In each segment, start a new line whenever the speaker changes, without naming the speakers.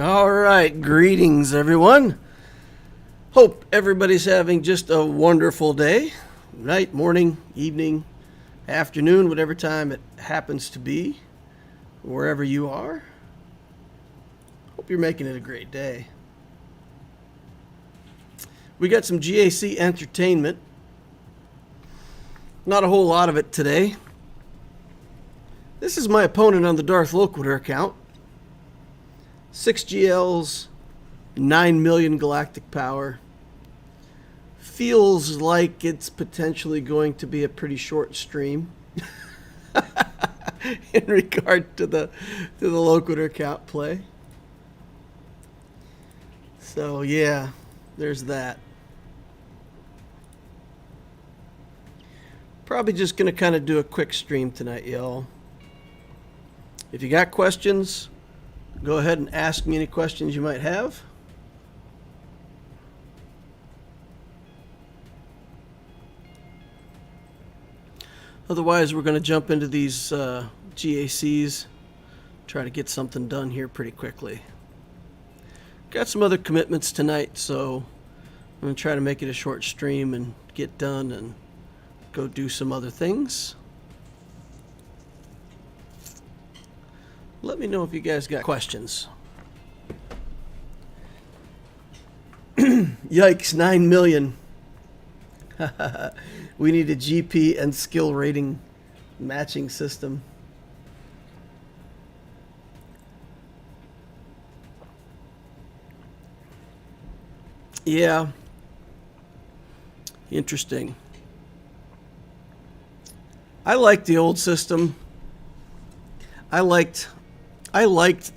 All right, greetings everyone. Hope everybody's having just a wonderful day, night, morning, evening, afternoon, whatever time it happens to be, wherever you are. Hope you're making it a great day. We got some GAC entertainment. Not a whole lot of it today. This is my opponent on the Darth Loquitur account. 6 GLs, 9 million galactic power. Feels like it's potentially going to be a pretty short stream in regard to the Loquitur account play. So yeah, there's that. Probably just going to kind of do a quick stream tonight, y'all. If you got questions, go ahead and ask me any questions you might have. Otherwise, we're going to jump into these GACs, try to get something done here pretty quickly. Got some other commitments tonight, so I'm going to try to make it a short stream and get done and go do some other things. Let me know if you guys got questions. Yikes, 9 million. We need a GP and skill rating matching system. Yeah. Interesting. I liked the old system. I liked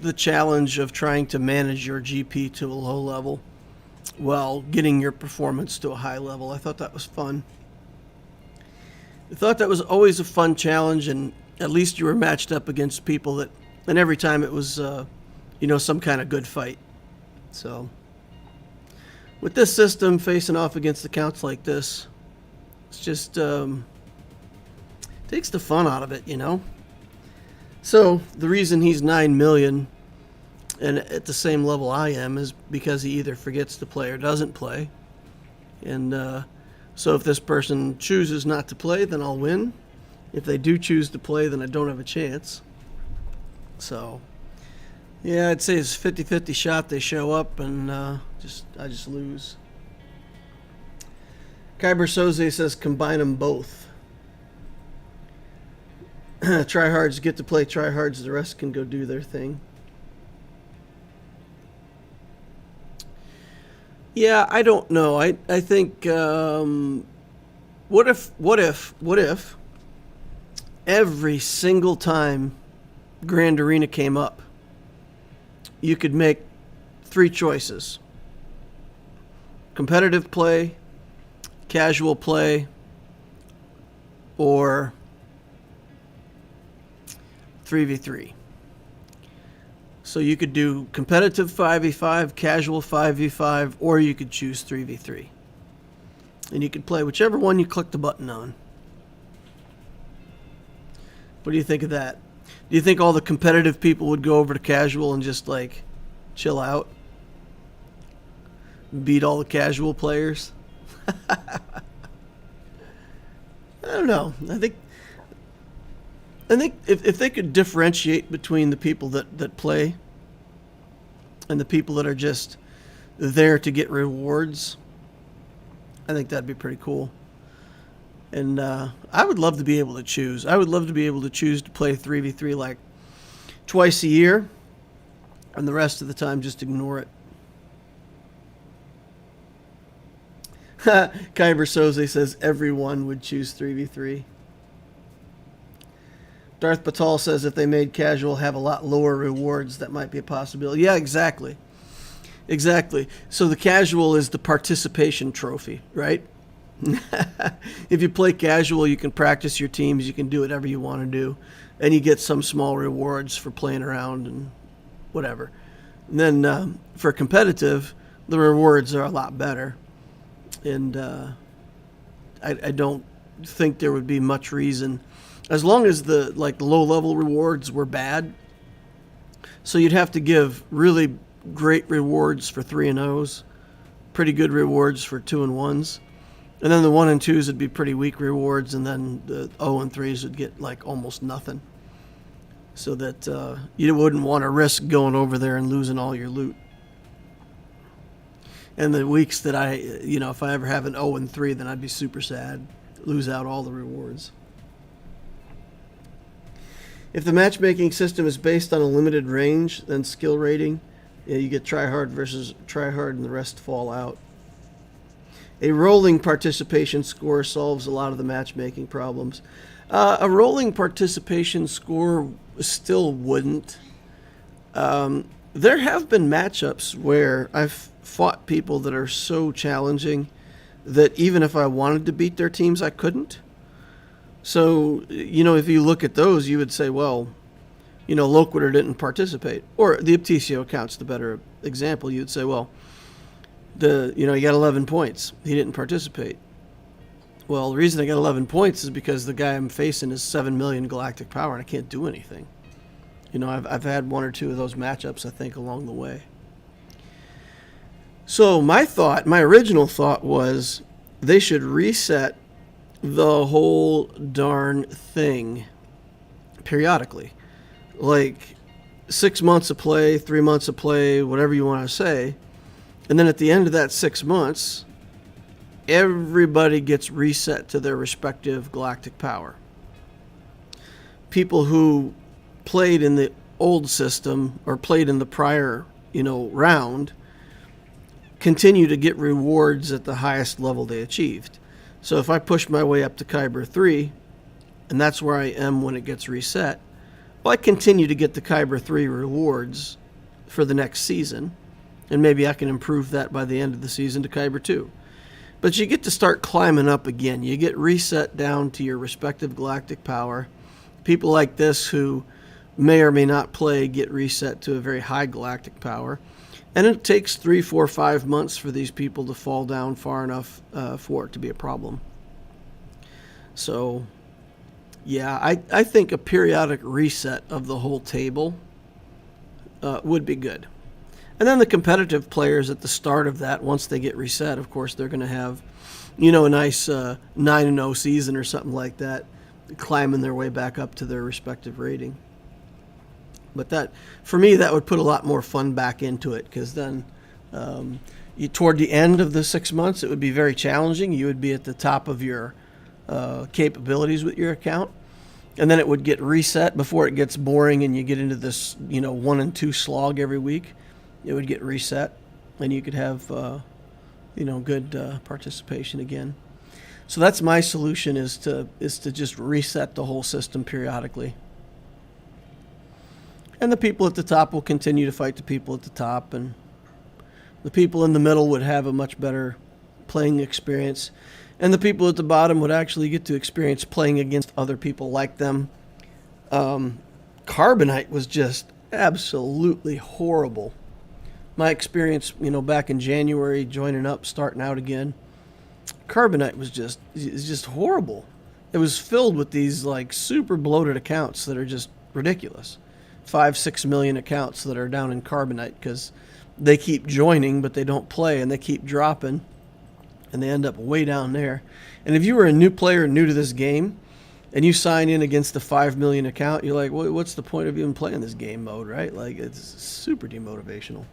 the challenge of trying to manage your GP to a low level while getting your performance to a high level. I thought that was fun. I thought that was always a fun challenge, and at least you were matched up against people that, and every time it was, some kind of good fight. So, with this system, facing off against accounts like this, it's just, takes the fun out of it, you know? So, the reason he's 9 million and at the same level I am is because he either forgets to play or doesn't play. And so if this person chooses not to play, then I'll win. If they do choose to play, then I don't have a chance. So, yeah, I'd say it's a 50-50 shot they show up, and I just lose. Kyber Soze says combine them both. Tryhards get to play tryhards, the rest can go do their thing. Yeah, I don't know. I think what if every single time Grand Arena came up, you could make 3 choices: competitive play, casual play, or 3v3. So you could do competitive 5v5, casual 5v5, or you could choose 3v3. And you could play whichever one you click the button on. What do you think of that? Do you think all the competitive people would go over to casual and just like chill out? Beat all the casual players? I don't know. I think if they could differentiate between the people that play and the people that are just there to get rewards, I think that'd be pretty cool. And I would love to be able to choose. I would love to be able to choose to play 3v3 like twice a year, and the rest of the time just ignore it. Kyber Soze says everyone would choose 3v3. Darth Batal says if they made casual have a lot lower rewards, that might be a possibility. Yeah, exactly. Exactly. So the casual is the participation trophy, right? If you play casual, you can practice your teams, you can do whatever you want to do, and you get some small rewards for playing around and whatever. And then for competitive, the rewards are a lot better. And I don't think there would be much reason, as long as the low level rewards were bad. So you'd have to give really great rewards for 3 and O's, pretty good rewards for 2 and 1s. And then the 1 and 2s would be pretty weak rewards, and then the 0 and 3s would get like almost nothing. So that you wouldn't want to risk going over there and losing all your loot. And the weeks that if I ever have an 0 and 3, then I'd be super sad, lose out all the rewards. If the matchmaking system is based on a limited range, then skill rating, you get try hard versus try hard and the rest fall out. A rolling participation score solves a lot of the matchmaking problems. A rolling participation score still wouldn't. There have been matchups where I've fought people that are so challenging that even if I wanted to beat their teams, I couldn't. So, if you look at those, you would say, well, Loquitur didn't participate. Or the Ipticio account's the better example. You'd say, well, he got 11 points. He didn't participate. Well, the reason I got 11 points is because the guy I'm facing is 7 million galactic power and I can't do anything. I've had 1 or 2 of those matchups, I think, along the way. So my original thought was they should reset the whole darn thing periodically. Like 6 months of play, 3 months of play, whatever you want to say. And then at the end of that 6 months, everybody gets reset to their respective galactic power. People who played in the old system or played in the prior, round continue to get rewards at the highest level they achieved. So if I push my way up to Kyber 3, and that's where I am when it gets reset, well, I continue to get the Kyber 3 rewards for the next season, and maybe I can improve that by the end of the season to Kyber 2. But you get to start climbing up again. You get reset down to your respective galactic power. People like this who may or may not play get reset to a very high galactic power. And it takes 3, 4, 5 months for these people to fall down far enough for it to be a problem. So, yeah, I think a periodic reset of the whole table would be good. And then the competitive players at the start of that, once they get reset, of course, they're going to have, a nice 9-0 season or something like that, climbing their way back up to their respective rating. But that, for me, that would put a lot more fun back into it, because then toward the end of the 6 months, it would be very challenging. You would be at the top of your capabilities with your account, and then it would get reset before it gets boring and you get into this, 1 and 2 slog every week. It would get reset, and you could have, good participation again. So that's my solution: is to just reset the whole system periodically. And the people at the top will continue to fight the people at the top, and the people in the middle would have a much better playing experience, and the people at the bottom would actually get to experience playing against other people like them. Carbonite was just absolutely horrible. My experience, back in January, joining up, starting out again, Carbonite was just horrible. It was filled with these like super bloated accounts that are just ridiculous. 5-6 million accounts that are down in Carbonite because they keep joining but they don't play, and they keep dropping, and they end up way down there. And if you were a new player new to this game and you sign in against a 5 million account, you're like, well, what's the point of even playing this game mode, right? Like, it's super demotivational.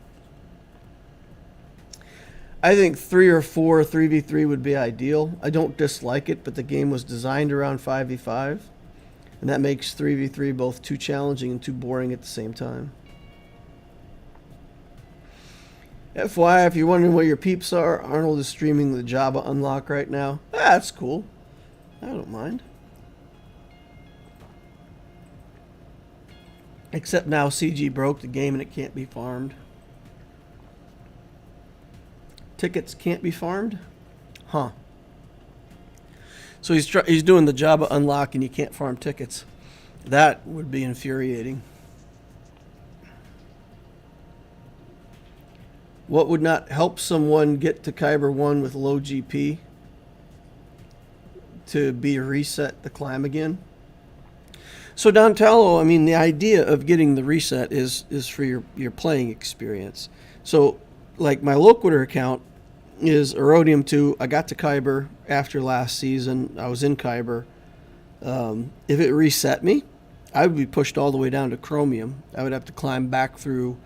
I think 3 or 4 3v3 would be ideal. I don't dislike it, but the game was designed around 5v5. And that makes 3v3 both too challenging and too boring at the same time. FYI, if you're wondering where your peeps are, Arnold is streaming the Jabba unlock right now. That's cool. I don't mind. Except now CG broke the game and it can't be farmed. Tickets can't be farmed? Huh. So he's doing the Jabba unlock and you can't farm tickets. That would be infuriating. What would not help someone get to Kyber 1 with low GP to be reset the climb again? So Don Tallow, I mean, the idea of getting the reset is for your playing experience. So, like my Loquitur account is Erodium 2. I got to Kyber after last season. I was in Kyber. If it reset me, I would be pushed all the way down to Chromium. I would have to climb back through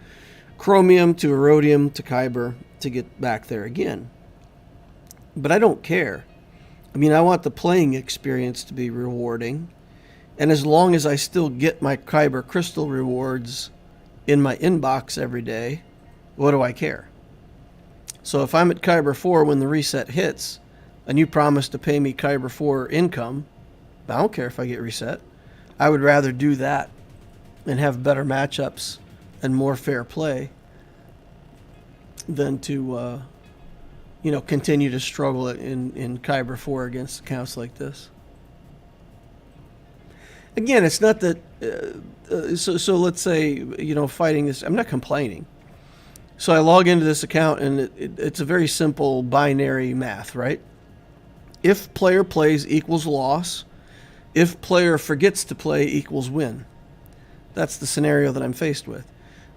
Chromium to Erodium to Kyber to get back there again. But I don't care. I mean, I want the playing experience to be rewarding. And as long as I still get my Kyber Crystal rewards in my inbox every day, what do I care? So if I'm at Kyber 4 when the reset hits, and you promise to pay me Kyber 4 income, I don't care if I get reset. I would rather do that and have better matchups and more fair play than to, continue to struggle in Kyber 4 against accounts like this. Again, it's not that. So let's say fighting this. I'm not complaining. So I log into this account and it's a very simple binary math, right? If player plays equals loss. If player forgets to play equals win. That's the scenario that I'm faced with.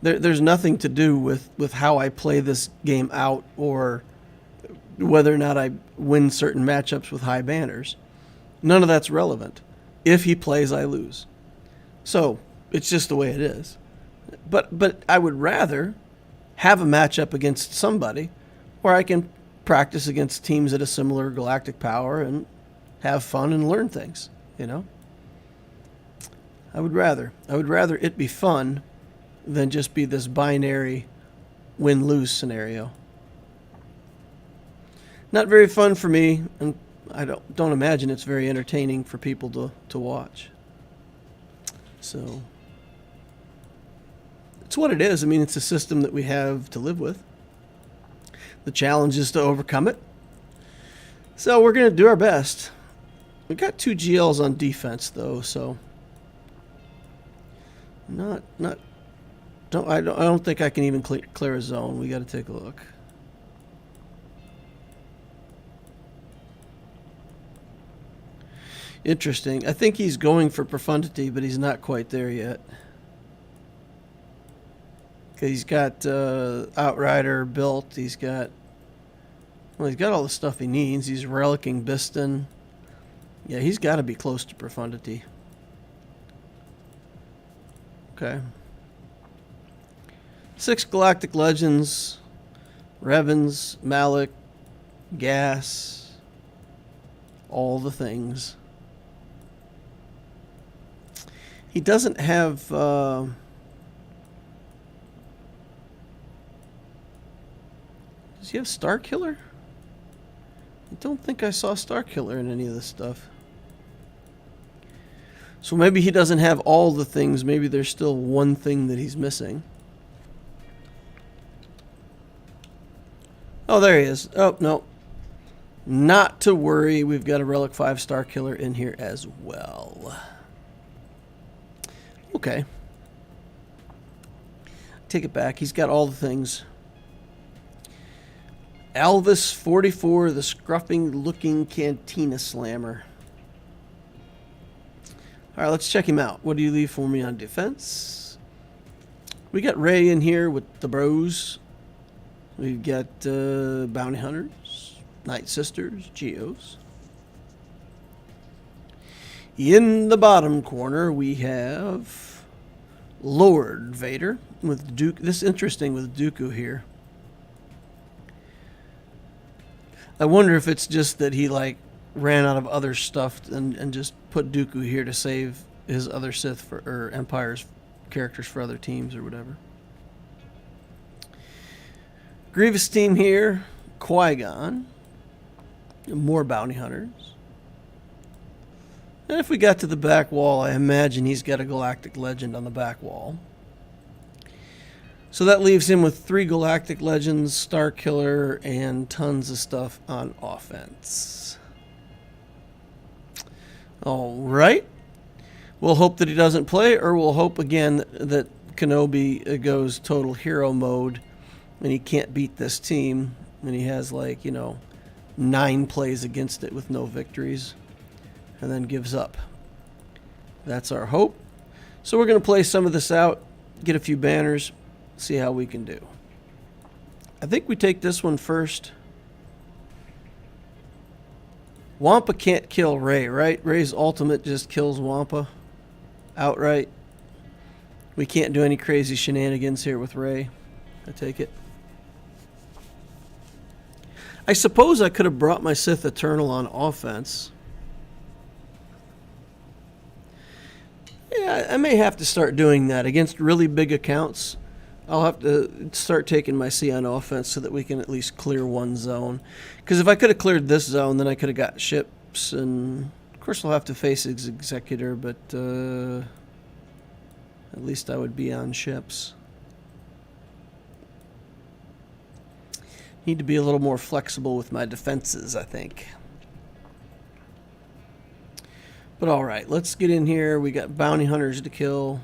There's nothing to do with how I play this game out or whether or not I win certain matchups with high banners. None of that's relevant. If he plays, I lose. So it's just the way it is. But I would rather have a matchup against somebody where I can practice against teams at a similar galactic power and have fun and learn things. I would rather it be fun than just be this binary win-lose scenario. Not very fun for me, and I don't imagine it's very entertaining for people to watch. So it's what it is. I mean, it's a system that we have to live with. The challenge is to overcome it. So we're going to do our best. We got 2 GLs on defense though, so I don't think I can even clear a zone. We got to take a look. Interesting. I think he's going for profundity, but he's not quite there yet. Okay, he's got Outrider built. He's got all the stuff he needs. He's relicking Biston. Yeah, he's got to be close to profundity. Okay. 6 Galactic Legends. Revens, Malik, Gas. All the things. He doesn't have... does he have Starkiller? I don't think I saw Starkiller in any of this stuff. So maybe he doesn't have all the things. Maybe there's still one thing that he's missing. Oh, there he is. Oh, no. Not to worry. We've got a Relic 5 Starkiller in here as well. Okay. Take it back. He's got all the things. Alvis 44, the scruffing-looking Cantina Slammer. All right, let's check him out. What do you leave for me on defense? We got Ray in here with the bros. We've got Bounty Hunters, Night Sisters, Geos. In the bottom corner, we have Lord Vader with Duke. This is interesting with Dooku here. I wonder if it's just that he ran out of other stuff and just put Dooku here to save his other Sith or Empire's characters for other teams or whatever. Grievous team here, Qui-Gon, more Bounty Hunters. And if we got to the back wall, I imagine he's got a Galactic Legend on the back wall. So that leaves him with 3 Galactic Legends, Starkiller, and tons of stuff on offense. All right. We'll hope that he doesn't play, or we'll hope again that Kenobi goes total hero mode and he can't beat this team and he has 9 plays against it with no victories and then gives up. That's our hope. So we're going to play some of this out, get a few banners, see how we can do. I think we take this one first. Wampa can't kill Ray, right? Ray's ultimate just kills Wampa outright. We can't do any crazy shenanigans here with Ray, I take it. I suppose I could have brought my Sith Eternal on offense. Yeah, I may have to start doing that against really big accounts. I'll have to start taking my C on offense so that we can at least clear one zone. Because if I could have cleared this zone, then I could have got ships. And, of course, I'll have to face his Executor, but at least I would be on ships. Need to be a little more flexible with my defenses, I think. But all right, let's get in here. We got bounty hunters to kill.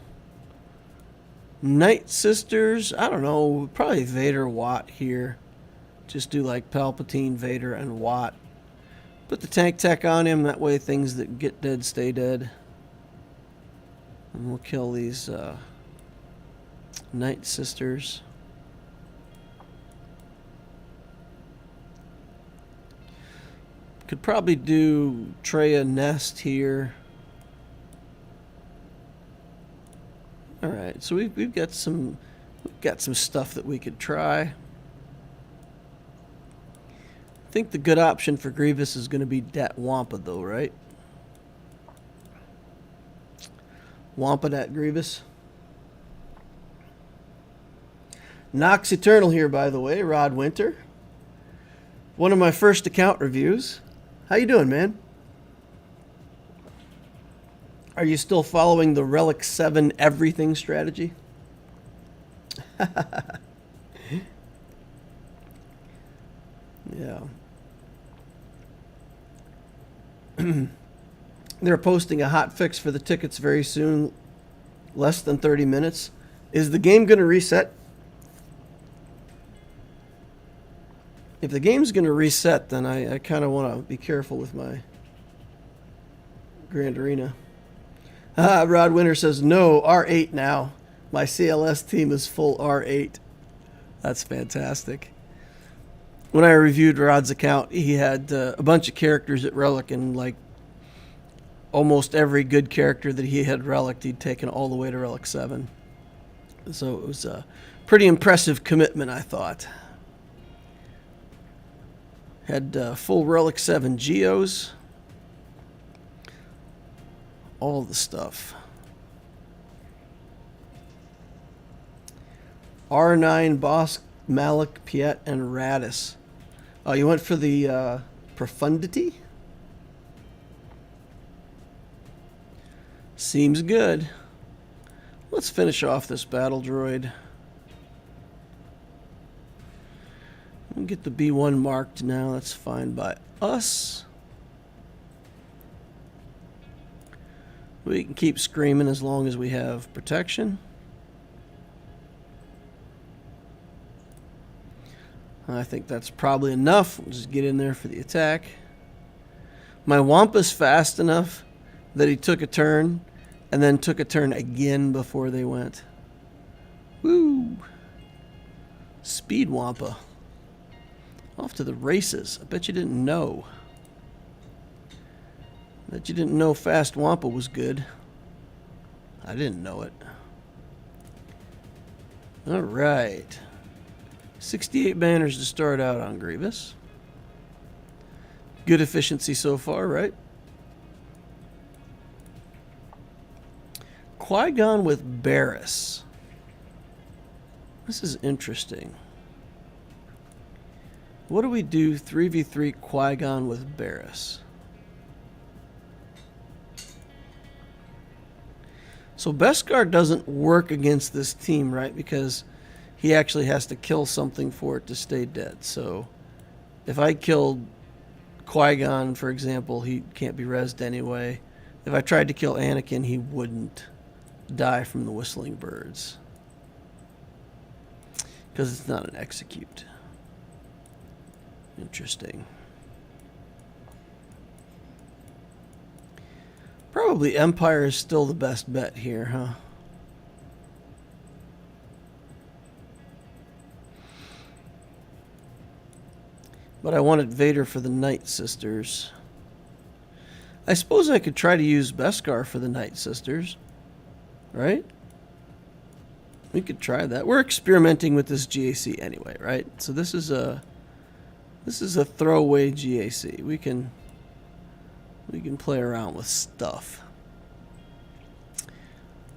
Night Sisters, I don't know, probably Vader Watt here. Just do like Palpatine, Vader, and Watt. Put the tank tech on him, that way things that get dead stay dead. And we'll kill these Night Sisters. Could probably do Treya Nest here. All right, so we've got some stuff that we could try. I think the good option for Grievous is going to be dat Wampa, though, right? Wampa dat Grievous. Nox Eternal here, by the way, Rod Winter. One of my first account reviews. How you doing, man? Are you still following the Relic 7 everything strategy? Yeah. They're posting a hot fix for the tickets very soon. Less than 30 minutes. Is the game going to reset? If the game's going to reset, then I kind of want to be careful with my Grand Arena. Rod Winter says, no, R8 now. My CLS team is full R8. That's fantastic. When I reviewed Rod's account, he had a bunch of characters at Relic, and like almost every good character that he had Relic, he'd taken all the way to Relic 7. So it was a pretty impressive commitment, I thought. Had full Relic 7 Geos. All the stuff. R9, Bosk, Malik, Piet, and Radis. Oh, you went for the Profundity? Seems good. Let's finish off this battle droid. We'll get the B1 marked now. That's fine by us. We can keep screaming as long as we have protection. I think that's probably enough. We'll just get in there for the attack. My Wampa's fast enough that he took a turn and then took a turn again before they went. Woo! Speed Wampa. Off to the races. I bet you didn't know. Bet you didn't know fast Wampa was good. I didn't know it. All right. 68 banners to start out on Grievous. Good efficiency so far, right? Qui-Gon with Barriss. This is interesting. What do we do 3v3 Qui-Gon with Barriss? So Beskar doesn't work against this team, right? Because he actually has to kill something for it to stay dead. So if I killed Qui-Gon, for example, he can't be rezzed anyway. If I tried to kill Anakin, he wouldn't die from the whistling birds. Because it's not an execute. Interesting. Probably Empire is still the best bet here, huh? But I wanted Vader for the Night Sisters. I suppose I could try to use Beskar for the Night Sisters. Right? We could try that. We're experimenting with this GAC anyway, right? So this is a throwaway GAC. We can play around with stuff.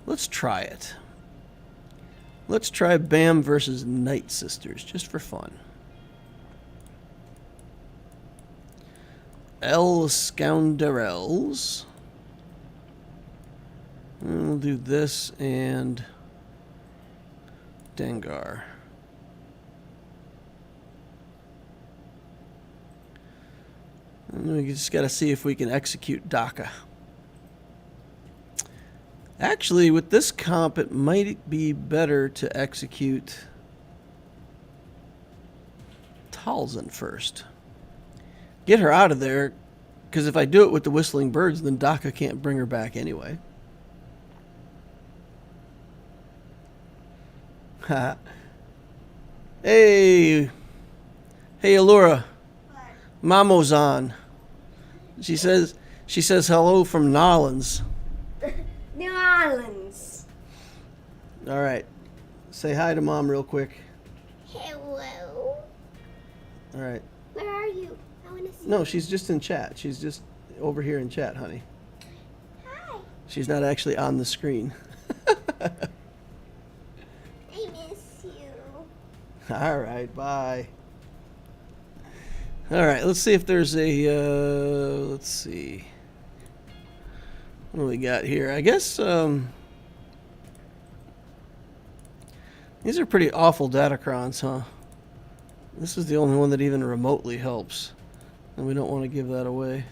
Let's try it. Let's try BAM versus Night Sisters, just for fun. El Scoundrels. We'll do this and Dengar. And we just got to see if we can execute DACA. Actually, with this comp, it might be better to execute Talzin first. Get her out of there, because if I do it with the Whistling Birds, then DACA can't bring her back anyway. Hey, Allura. What? Mamo's on. She says hello from Nolans.
New Orleans.
All right, say hi to Mom real quick.
Hello.
All right.
Where are you? I want to see.
No, she's just in chat. She's just over here in chat, honey.
Hi.
She's not actually on the screen.
I miss you.
All right, bye. All right, let's see if there's a, let's see. What do we got here? I guess, these are pretty awful datacrons, huh? This is the only one that even remotely helps. And we don't want to give that away.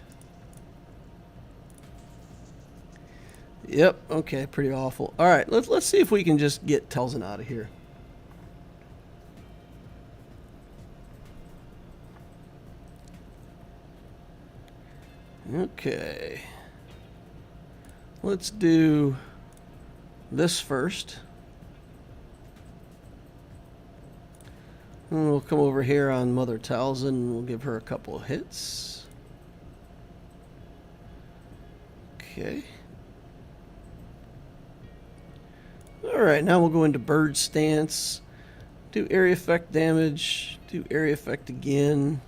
Yep, okay, pretty awful. All right, let's see if we can just get Talzin out of here. Okay. Let's do this first. And we'll come over here on Mother Talzin and we'll give her a couple of hits. Okay. Alright, now we'll go into bird stance. Do area effect damage. Do area effect again.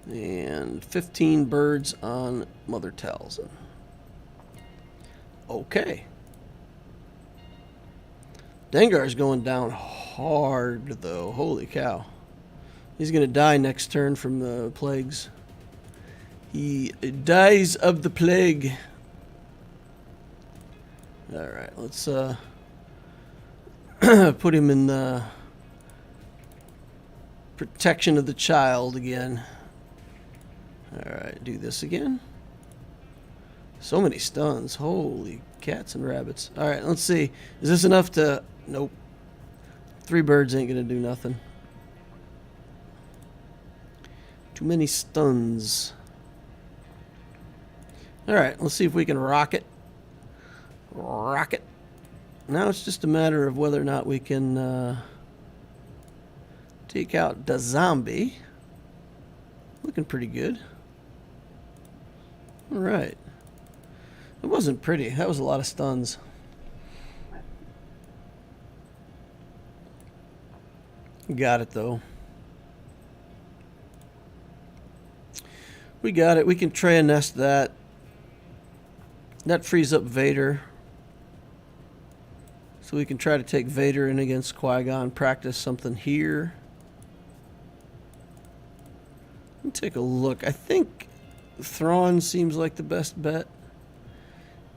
And 15 birds on Mother Talzin. Okay. Dengar's going down hard, though. Holy cow. He's going to die next turn from the plagues. He dies of the plague. Alright, let's put him in the protection of the child again. Alright, do this again. So many stuns. Holy cats and rabbits. Alright, let's see. Is this enough to... Nope. 3 birds ain't gonna do nothing. Too many stuns. Alright, let's see if we can rock it. Rock it. Now it's just a matter of whether or not we can take out the zombie. Looking pretty good. Alright. It wasn't pretty. That was a lot of stuns. Got it, though. We got it. We can try and nest that. That frees up Vader. So we can try to take Vader in against Qui-Gon, practice something here. Let me take a look. I think Thrawn seems like the best bet.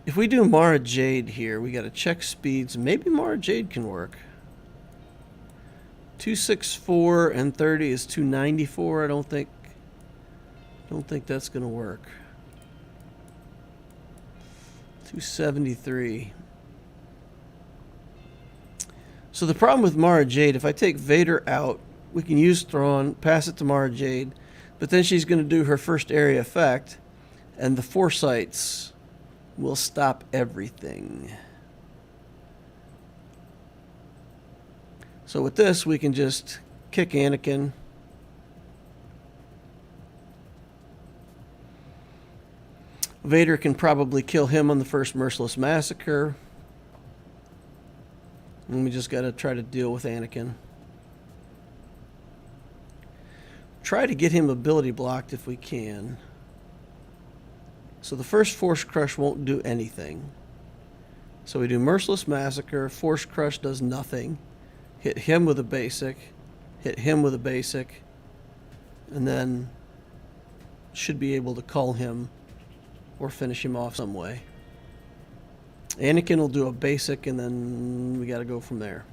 If we do Mara Jade here, we got to check speeds. Maybe Mara Jade can work. 264 and 30 is 294. I don't think that's going to work. 273. So the problem with Mara Jade, if I take Vader out, we can use Thrawn, pass it to Mara Jade, but then she's going to do her first area effect, And the foresights will stop everything. So with this, we can just kick Anakin. Vader can probably kill him on the first merciless massacre. And we just got to try to deal with Anakin. Try to get him ability blocked if we can. So the first Force Crush won't do anything. So we do Merciless Massacre. Force Crush does nothing. Hit him with a basic. Hit him with a basic. And then should be able to cull him or finish him off some way. Anakin will do a basic, and then we got to go from there.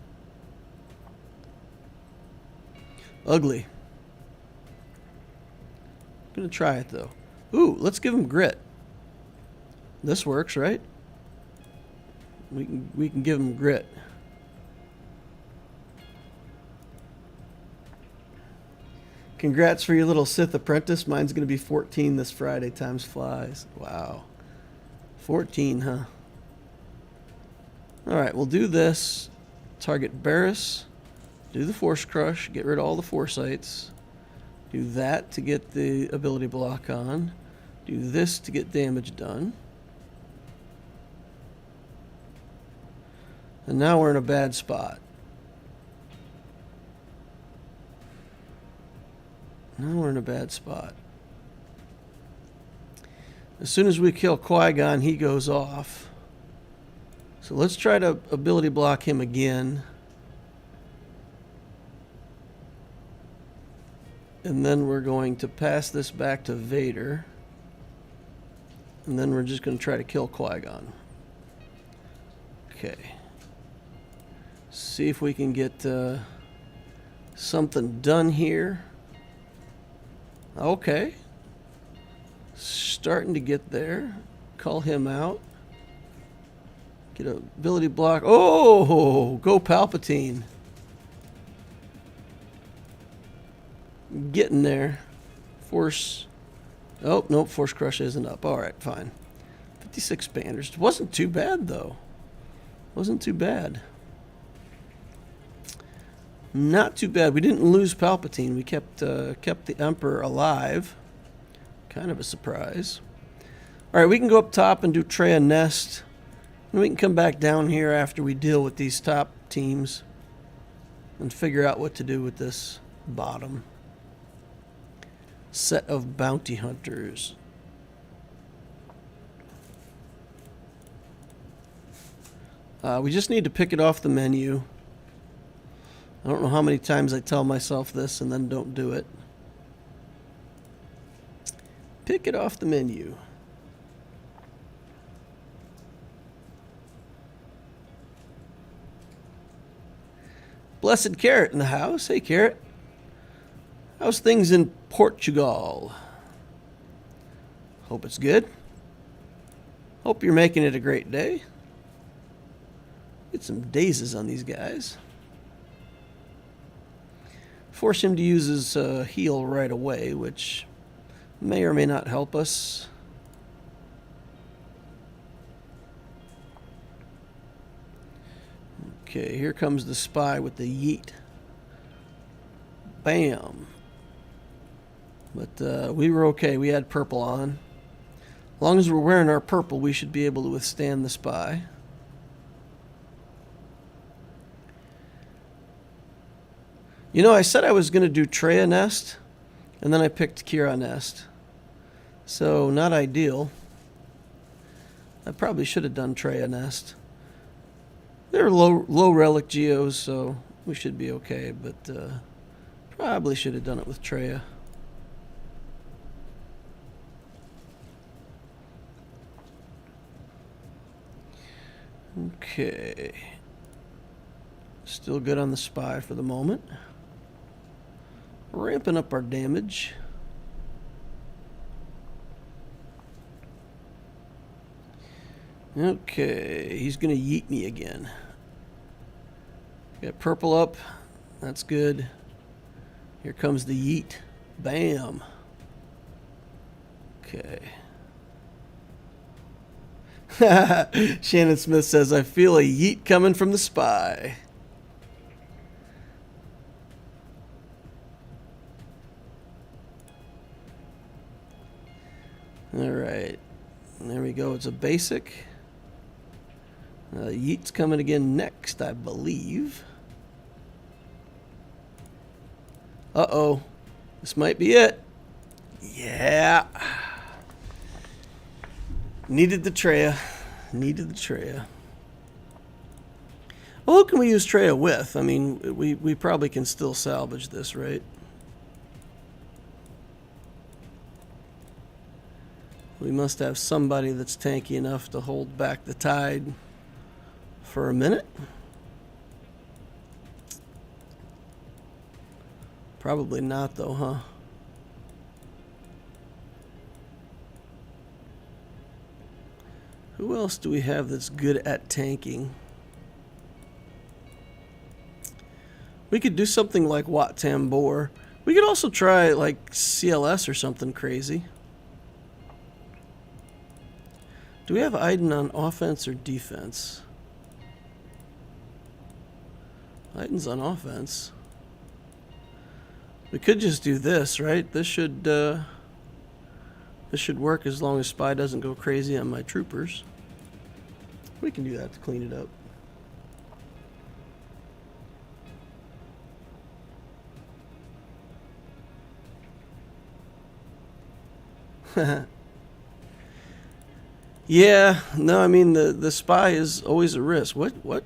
Ugly. Gonna try it though. Ooh, let's give him grit. This works, right? We can give him grit. Congrats for your little Sith apprentice. Mine's gonna be 14 this Friday. Times flies. Wow. 14, huh? Alright, we'll do this. Target Barriss. Do the Force Crush. Get rid of all the Foresights. Do that to get the ability block on. Do this to get damage done. And now we're in a bad spot. Now we're in a bad spot. As soon as we kill Qui-Gon, he goes off. So let's try to ability block him again. And then we're going to pass this back to Vader. And then we're just going to try to kill Qui-Gon. Okay. See if we can get something done here. Okay. Starting to get there. Call him out. Get a ability block. Oh, go Palpatine. Getting there. Force. Oh, nope. Force Crush isn't up. All right, fine. 56 banners. Wasn't too bad, though. Wasn't too bad. Not too bad. We didn't lose Palpatine. We kept the Emperor alive. Kind of a surprise. All right, we can go up top and do Traya Nest. And we can come back down here after we deal with these top teams and figure out what to do with this bottom set of bounty hunters. We just need to pick it off the menu. I don't know how many times I tell myself this and then don't do it. Pick it off the menu. Blessed Carrot in the house. Hey, Carrot. How's things in Portugal? Hope it's good. Hope you're making it a great day. Get some dazes on these guys. Force him to use his heal right away, which may or may not help us. Okay, here comes the spy with the yeet. Bam. But we were okay. We had purple on. As long as we're wearing our purple, we should be able to withstand the spy. You know, I said I was going to do Traya Nest, and then I picked Kira Nest. So, not ideal. I probably should have done Traya Nest. They're low relic geos, so we should be okay, but probably should have done it with Traya. Okay. Still good on the spy for the moment. Ramping up our damage. Okay, he's going to yeet me again. Got purple up. That's good. Here comes the yeet. Bam. Okay. Shannon Smith says, I feel a yeet coming from the spy. All right. There we go. It's a basic. Yeet's coming again next, I believe. Uh-oh. This might be it. Yeah. Needed the Treya. Needed the Treya. Well, who can we use Treya with? I mean, we probably can still salvage this, right? We must have somebody that's tanky enough to hold back the tide for a minute. Probably not, though, huh? Who else do we have that's good at tanking? We could do something like Wat Tambor. We could also try like CLS or something crazy. Do we have Aiden on offense or defense? Aiden's on offense. We could just do this, right? This should work as long as Spy doesn't go crazy on my troopers. We can do that to clean it up. Yeah, no, I mean the Spy is always a risk. What?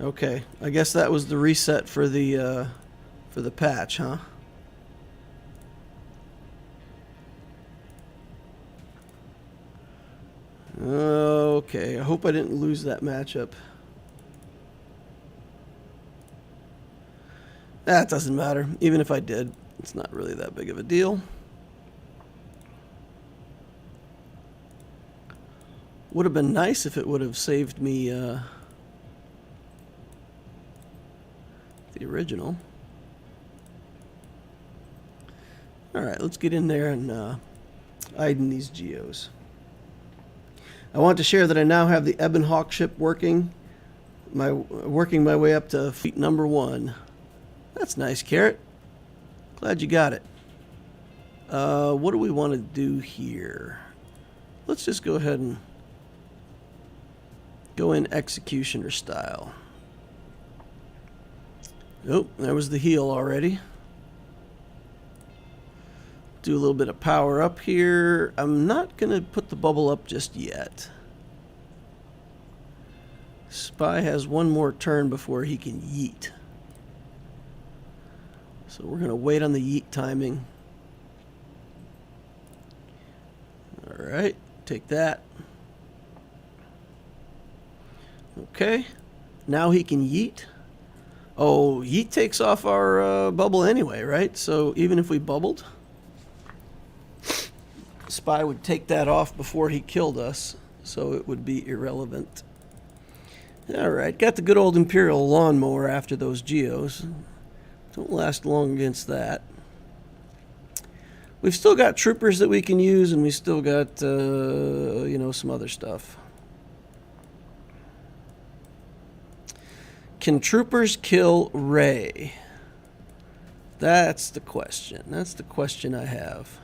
Okay, I guess that was the reset for the patch, huh? Okay, I hope I didn't lose that matchup. That doesn't matter. Even if I did, it's not really that big of a deal. Would have been nice if it would have saved me the original. Alright, let's get in there and Aiden these geos. I want to share that I now have the Ebon Hawk ship working my way up to fleet number 1. That's nice, Carrot. Glad you got it. What do we want to do here? Let's just go ahead and go in executioner style. Oh, there was the heal already. Do a little bit of power up here. I'm not going to put the bubble up just yet. Spy has one more turn before he can yeet. So we're going to wait on the yeet timing. Alright, take that. Okay, now he can yeet. Oh, yeet takes off our bubble anyway, right? So even if we bubbled, Spy would take that off before he killed us, so it would be irrelevant. Alright, got the good old Imperial lawnmower after those geos. Don't last long against that. We've still got troopers that we can use, and we still got, you know, some other stuff. Can troopers kill Ray? That's the question. That's the question I have.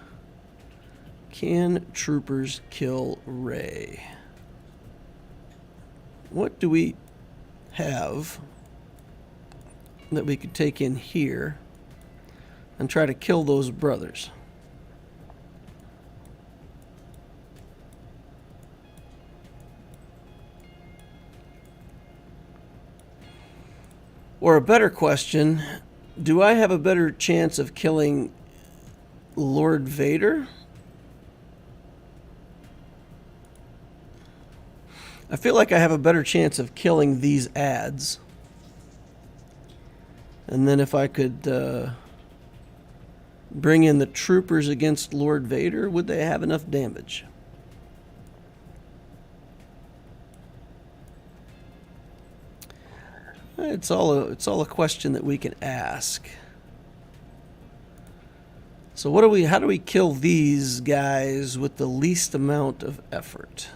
Can troopers kill Ray? What do we have that we could take in here and try to kill those brothers? Or a better question, do I have a better chance of killing Lord Vader? I feel like I have a better chance of killing these ads. And then if I could bring in the troopers against Lord Vader, would they have enough damage? It's all a question that we can ask. So how do we kill these guys with the least amount of effort?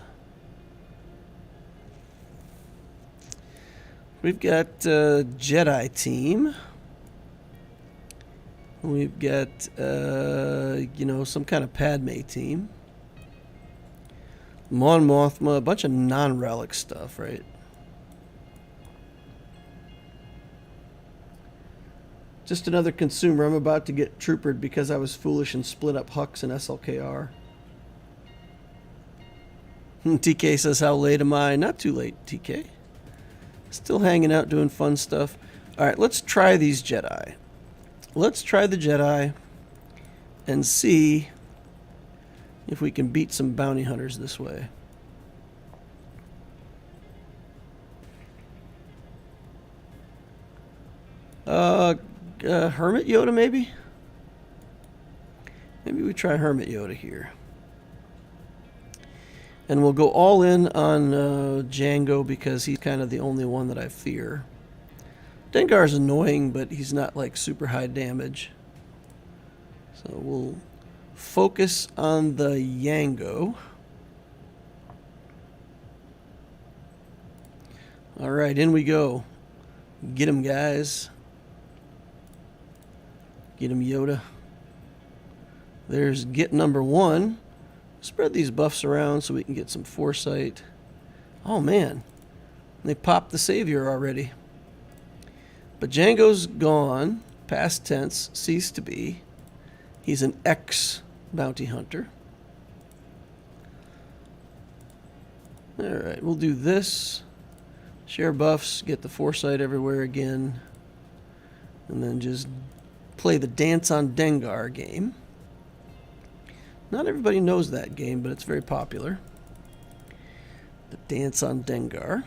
We've got Jedi team. We've got, some kind of Padme team. Mon Mothma, a bunch of non-relic stuff, right? Just another consumer. I'm about to get troopered because I was foolish and split up Hux and SLKR. TK says, how late am I? Not too late, TK. Still hanging out doing fun stuff. Alright, let's try these Jedi. Let's try the Jedi and see if we can beat some bounty hunters this way. Hermit Yoda maybe? Maybe we try Hermit Yoda here. And we'll go all in on Django because he's kind of the only one that I fear. Dengar's annoying, but he's not like super high damage. So we'll focus on the Yango. Alright, in we go. Get him, guys. Get him, Yoda. There's get number 1. Spread these buffs around so we can get some foresight. Oh man, they popped the Savior already. But Django's gone. Past tense, ceased to be. He's an ex-bounty hunter. Alright, we'll do this. Share buffs, get the foresight everywhere again. And then just play the Dance on Dengar game. Not everybody knows that game, but it's very popular. The Dance on Dengar.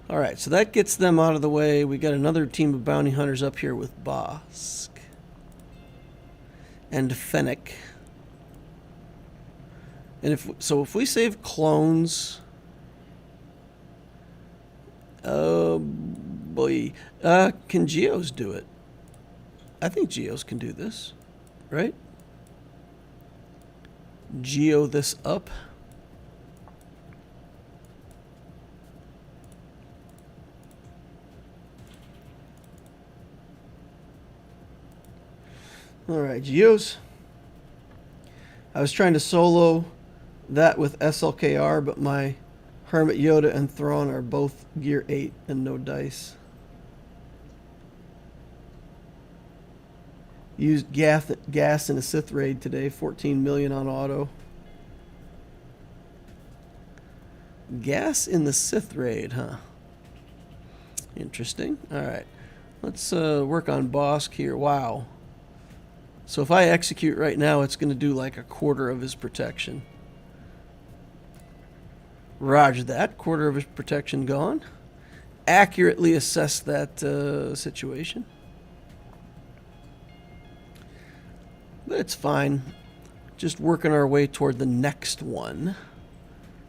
Alright, so that gets them out of the way. We got another team of bounty hunters up here with Bosk and Fennec. And if we save clones, boy, can Geos do it? I think Geos can do this, right? Geo this up. Alright, Geos. I was trying to solo that with SLKR, but my Hermit Yoda and Thrawn are both gear 8 and no dice. Used gas in a Sith raid today, 14 million on auto. Gas in the Sith raid, huh? Interesting. Alright, let's work on Bosk here. Wow. So if I execute right now, it's going to do like a quarter of his protection. Roger that. Quarter of his protection gone. Accurately assess that situation. But it's fine. Just working our way toward the next one,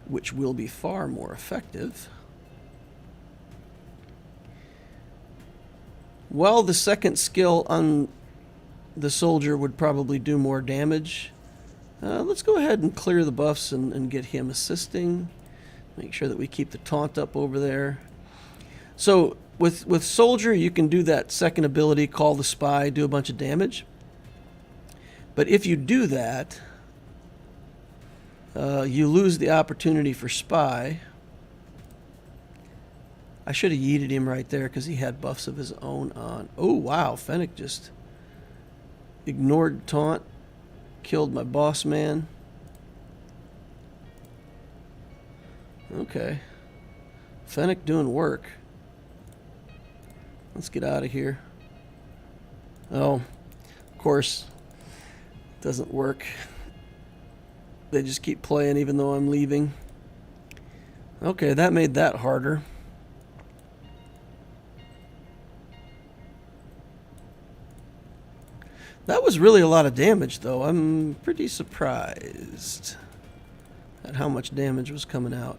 which will be far more effective. Well, the second skill on the soldier would probably do more damage. Let's go ahead and clear the buffs and get him assisting. Make sure that we keep the taunt up over there. So with soldier, you can do that second ability, call the spy, do a bunch of damage. But if you do that, you lose the opportunity for spy. I should have yeeted him right there because he had buffs of his own on. Oh wow, Fennec just ignored taunt, killed my boss man. Okay. Fennec doing work. Let's get out of here. Oh, of course, doesn't work. They just keep playing even though I'm leaving. Okay, that made that harder. That was really a lot of damage, though. I'm pretty surprised at how much damage was coming out.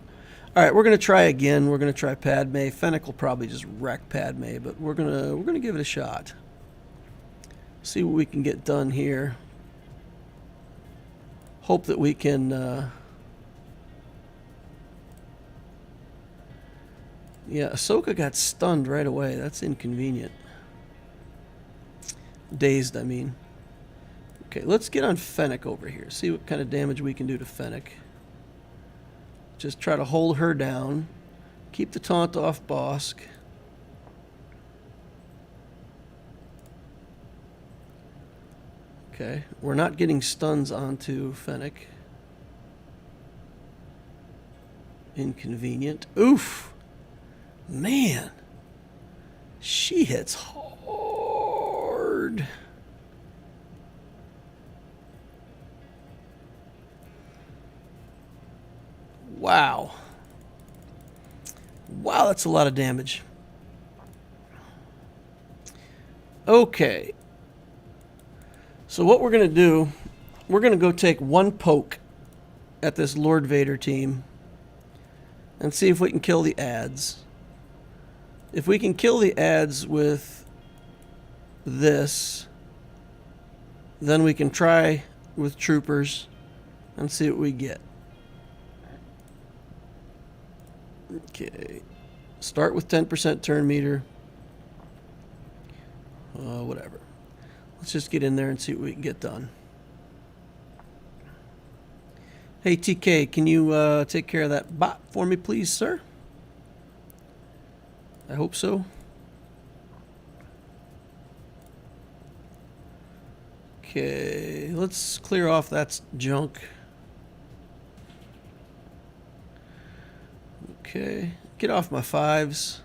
All right, we're going to try again. We're going to try Padme. Fennec will probably just wreck Padme, but we're going to give it a shot. See what we can get done here. Hope that we can... Yeah, Ahsoka got stunned right away. That's inconvenient. Dazed, I mean. Okay, let's get on Fennec over here. See what kind of damage we can do to Fennec. Just try to hold her down. Keep the taunt off Bosk. Okay, we're not getting stuns onto Fennec. Inconvenient. Oof! Man! She hits hard. Wow. Wow, that's a lot of damage. Okay. So what we're going to do, we're going to go take one poke at this Lord Vader team and see if we can kill the ads. If we can kill the ads with this, then we can try with troopers and see what we get. Okay. Start with 10% turn meter. Whatever. Let's just get in there and see what we can get done. Hey, TK, can you take care of that bot for me, please, sir? I hope so. Okay, let's clear off that junk. Okay, get off my 5s.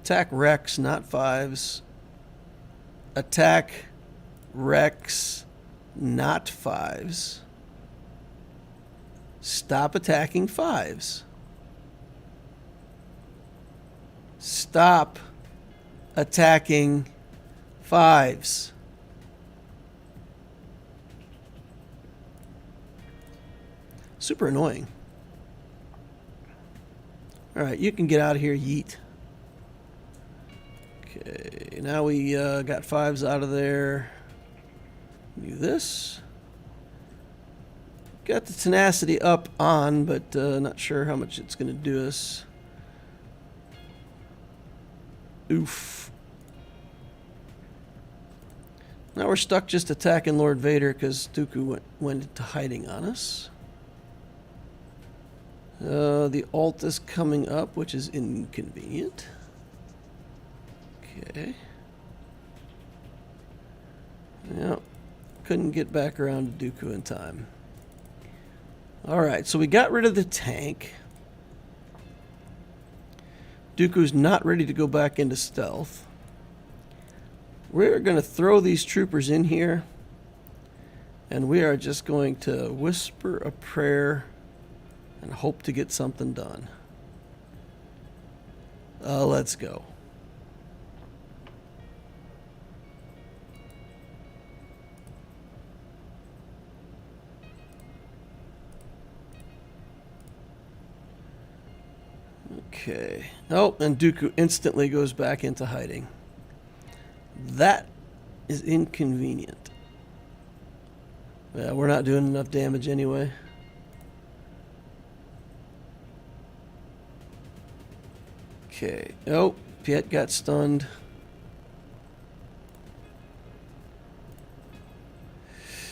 Attack Rex, not 5s. Attack Rex, not 5s. Stop attacking 5s. Stop attacking 5s. Super annoying. Alright, you can get out of here, yeet. Okay, now we got 5s out of there. Do this. Got the tenacity up on, but not sure how much it's going to do us. Oof. Now we're stuck just attacking Lord Vader because Dooku went into hiding on us. The ult is coming up, which is inconvenient. Okay. Yep. Couldn't get back around to Dooku in time. Alright, so we got rid of the tank. Dooku's not ready to go back into stealth. We're going to throw these troopers in here. And we are just going to whisper a prayer and hope to get something done. Let's go. Okay. Oh, and Dooku instantly goes back into hiding. That is inconvenient. Yeah, we're not doing enough damage anyway. Okay. Oh, Piet got stunned.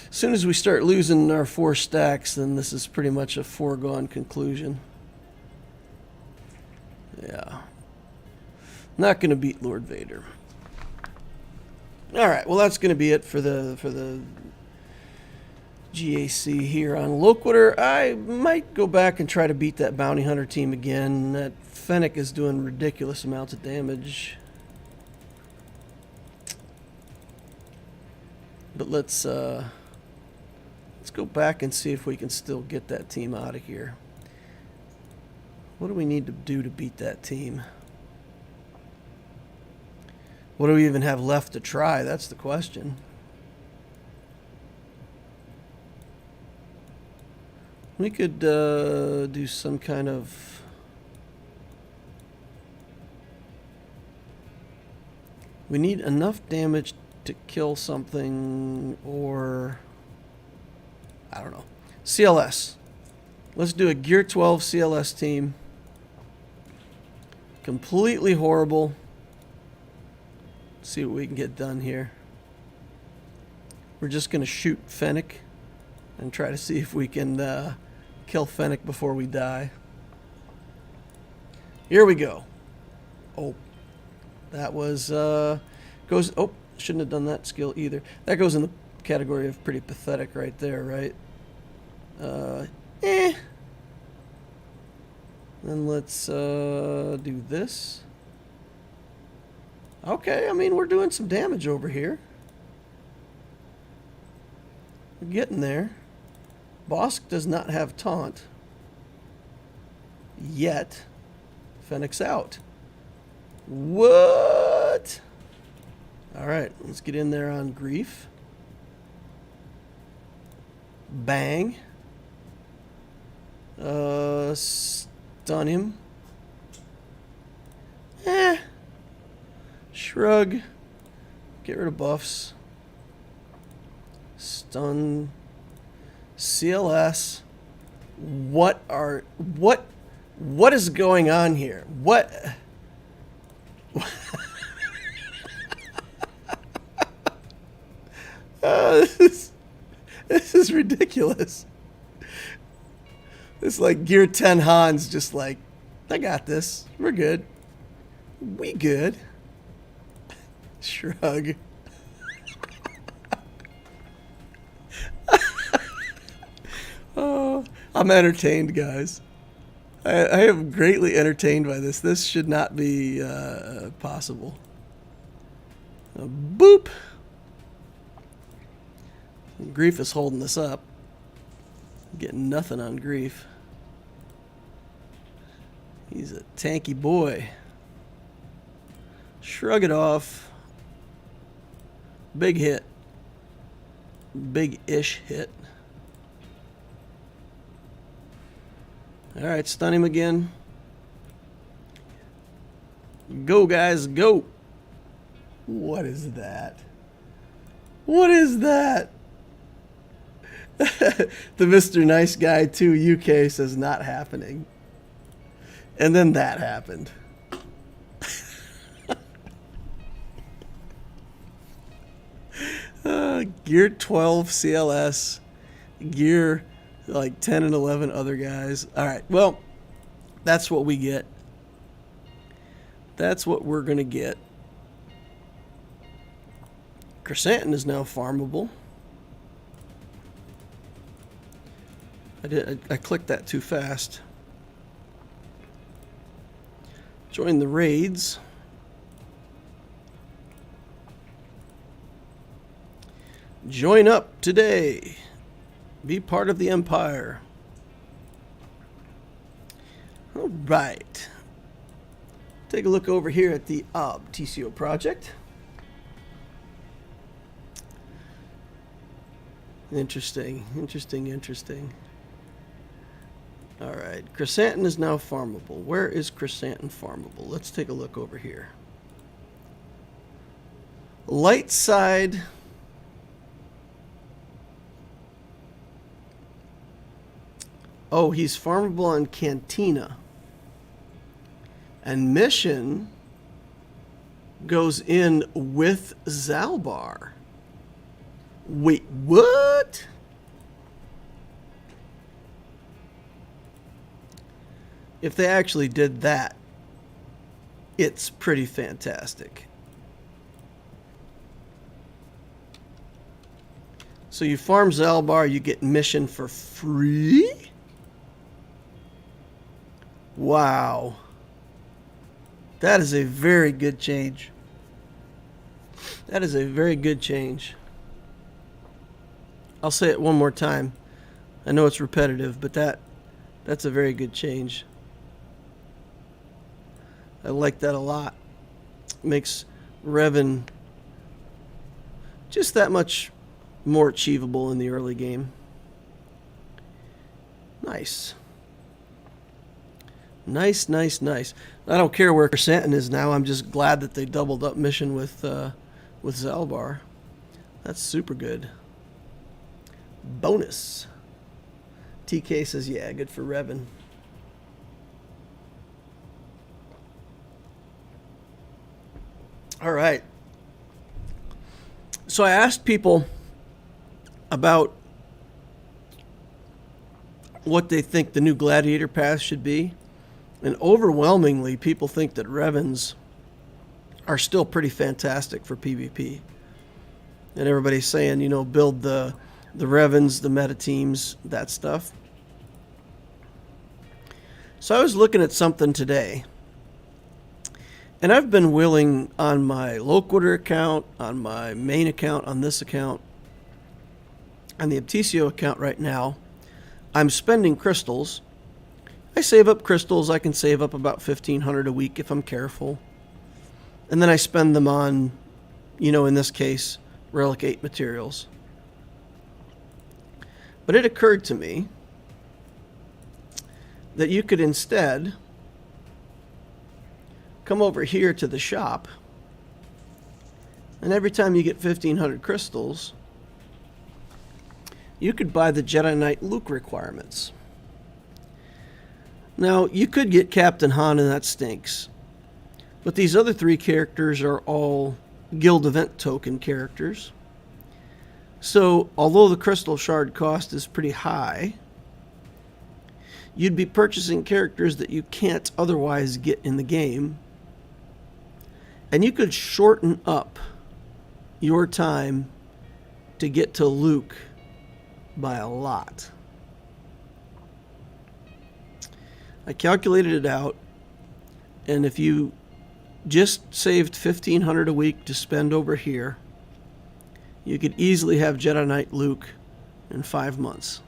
As soon as we start losing our 4 stacks, then this is pretty much a foregone conclusion. Yeah. Not going to beat Lord Vader. Alright, well that's going to be it for the GAC here on Loquitur. I might go back and try to beat that bounty hunter team again. That Fennec is doing ridiculous amounts of damage. But let's go back and see if we can still get that team out of here. What do we need to do to beat that team? What do we even have left to try? That's the question. We could do some kind of... We need enough damage to kill something, or I don't know. CLS. Let's do a Gear 12 CLS team. Completely horrible. See what we can get done here. We're just going to shoot Fennec and try to see if we can kill Fennec before we die. Here we go. Oh, that was goes. Oh, shouldn't have done that skill either. That goes in the category of pretty pathetic right there, right? Then let's do this. Okay, I mean, we're doing some damage over here. We're getting there. Bosk does not have taunt. Yet. Fennec's out. What? Alright, let's get in there on Grief. Bang. Stun him. Shrug. Get rid of buffs. Stun. CLS. What is going on here? What? This is ridiculous. It's like Gear 10 Hans just like, I got this. We're good. We good. Shrug. Oh, I'm entertained, guys. I am greatly entertained by this. This should not be possible. Boop. Grief is holding this up. Getting nothing on Grief. He's a tanky boy. Shrug it off. Big hit. Big-ish hit. Alright, stun him again. Go, guys, go! What is that? What is that? The Mr. Nice Guy 2 UK says not happening. And then that happened. Gear 12 CLS. Gear like 10 and 11 other guys. Alright, well, that's what we get. That's what we're going to get. Chrysanthemum is now farmable. I clicked that too fast. Join the raids. Join up today. Be part of the Empire. All right. Take a look over here at the TCO project. Interesting, interesting, interesting. All right, Chrysanthemum is now farmable. Where is Chrysanthemum farmable? Let's take a look over here. Light side. Oh, he's farmable on Cantina. And mission goes in with Zalbar. Wait, what? If they actually did that, it's pretty fantastic. So you farm Zalbar, you get mission for free? Wow. That is a very good change. That is a very good change. I'll say it one more time. I know it's repetitive, but that's a very good change. I like that a lot. Makes Revan just that much more achievable in the early game. Nice. Nice, nice, nice. I don't care where Chrysanthemum is now. I'm just glad that they doubled up mission with Zalbar. That's super good. Bonus. TK says, yeah, good for Revan. All right. So I asked people about what they think the new Gladiator Pass should be. And overwhelmingly, people think that Revans are still pretty fantastic for PvP. And everybody's saying, you know, build the Revans, the meta teams, that stuff. So I was looking at something today. And I've been willing on my Loquitur account, on my main account, on this account, on the Abtisio account right now, I'm spending crystals. I save up crystals. I can save up about 1,500 a week if I'm careful. And then I spend them on, you know, in this case, Relic 8 materials. But it occurred to me that you could instead come over here to the shop, and every time you get 1,500 crystals, you could buy the Jedi Knight Luke requirements. Now, you could get Captain Han, and that stinks. But these other three characters are all guild event token characters. So, although the crystal shard cost is pretty high, you'd be purchasing characters that you can't otherwise get in the game. And you could shorten up your time to get to Luke by a lot. I calculated it out, and if you just saved 1,500 a week to spend over here, you could easily have Jedi Knight Luke in 5 months.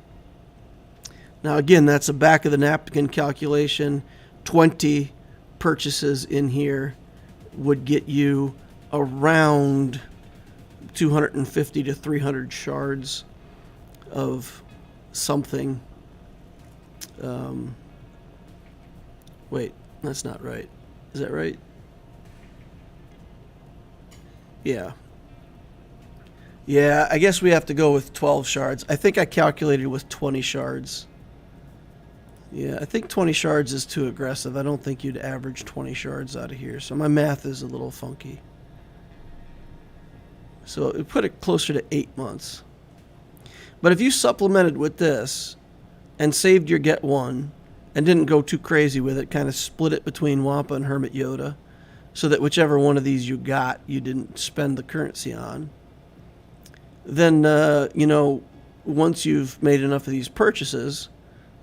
Now again, that's a back of the napkin calculation. 20 purchases in here would get you around 250 to 300 shards of something. Wait, that's not right. Is that right? Yeah. Yeah, I guess we have to go with 12 shards. I think I calculated with 20 shards. Yeah, I think 20 shards is too aggressive. I don't think you'd average 20 shards out of here. So my math is a little funky. So it put it closer to 8 months. But if you supplemented with this and saved your get one and didn't go too crazy with it, kind of split it between Wampa and Hermit Yoda so that whichever one of these you got, you didn't spend the currency on, then, you know, once you've made enough of these purchases,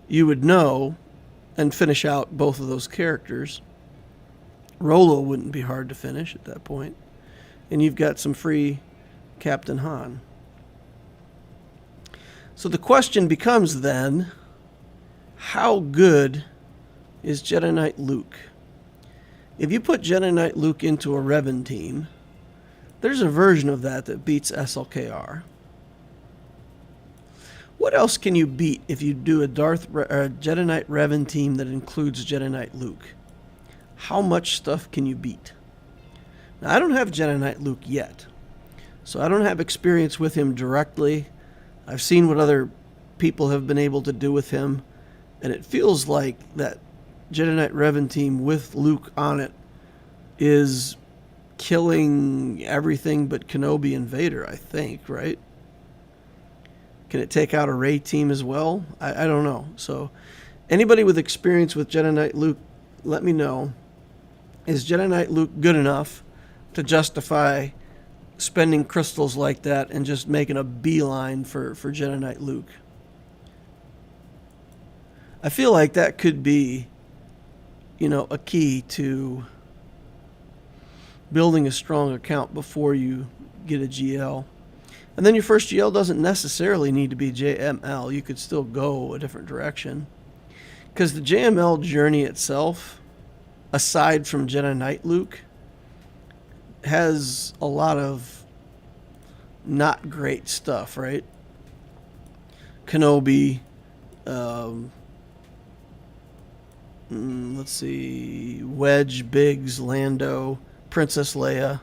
you would know and finish out both of those characters. Rolo wouldn't be hard to finish at that point. And you've got some free Captain Han. So the question becomes then, how good is Jedi Knight Luke? If you put Jedi Knight Luke into a Revan team, there's a version of that beats SLKR. What else can you beat if you do a Jedi Knight Revan team that includes Jedi Knight Luke? How much stuff can you beat? Now, I don't have Jedi Knight Luke yet, so I don't have experience with him directly. I've seen what other people have been able to do with him, and it feels like that Jedi Knight Revan team with Luke on it is killing everything but Kenobi and Vader, I think, right? Can it take out a Rey team as well? I don't know. So anybody with experience with Jedi Knight Luke, let me know. Is Jedi Knight Luke good enough to justify spending crystals like that and just making a beeline for Jedi Knight Luke? I feel like that could be, you know, a key to building a strong account before you get a GL. And then your first GL doesn't necessarily need to be JML. You could still go a different direction. Because the JML journey itself, aside from Jedi Knight Luke, has a lot of not great stuff, right? Kenobi, Let's see. Wedge, Biggs, Lando, Princess Leia.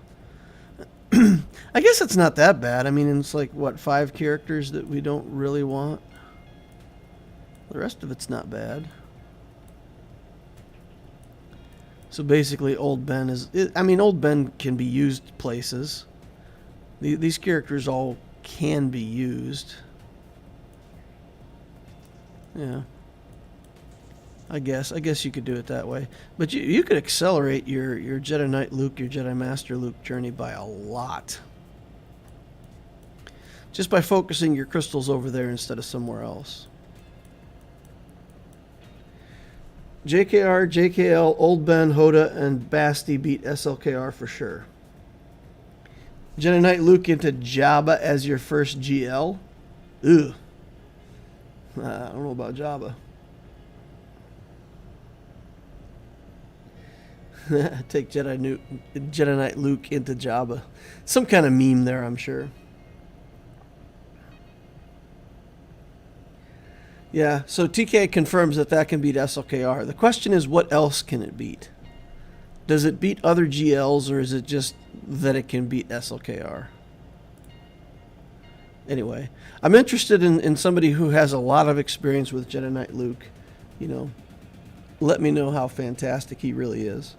I guess it's not that bad. I mean, it's like, what, 5 characters that we don't really want? The rest of it's not bad. So basically, Old Ben is... Old Ben can be used places. These characters all can be used. Yeah. I guess you could do it that way. But you could accelerate your Jedi Knight Luke, your Jedi Master Luke journey by a lot. Just by focusing your crystals over there instead of somewhere else. JKR, JKL, Old Ben, Hoda, and Basti beat SLKR for sure. Jedi Knight Luke into Jabba as your first GL? Ugh. I don't know about Jabba. Take Jedi Knight Luke into Jabba. Some kind of meme there, I'm sure. Yeah, so TK confirms that can beat SLKR. The question is, what else can it beat? Does it beat other GLs, or is it just that it can beat SLKR? Anyway, I'm interested in somebody who has a lot of experience with Jedi Knight Luke. You know, let me know how fantastic he really is.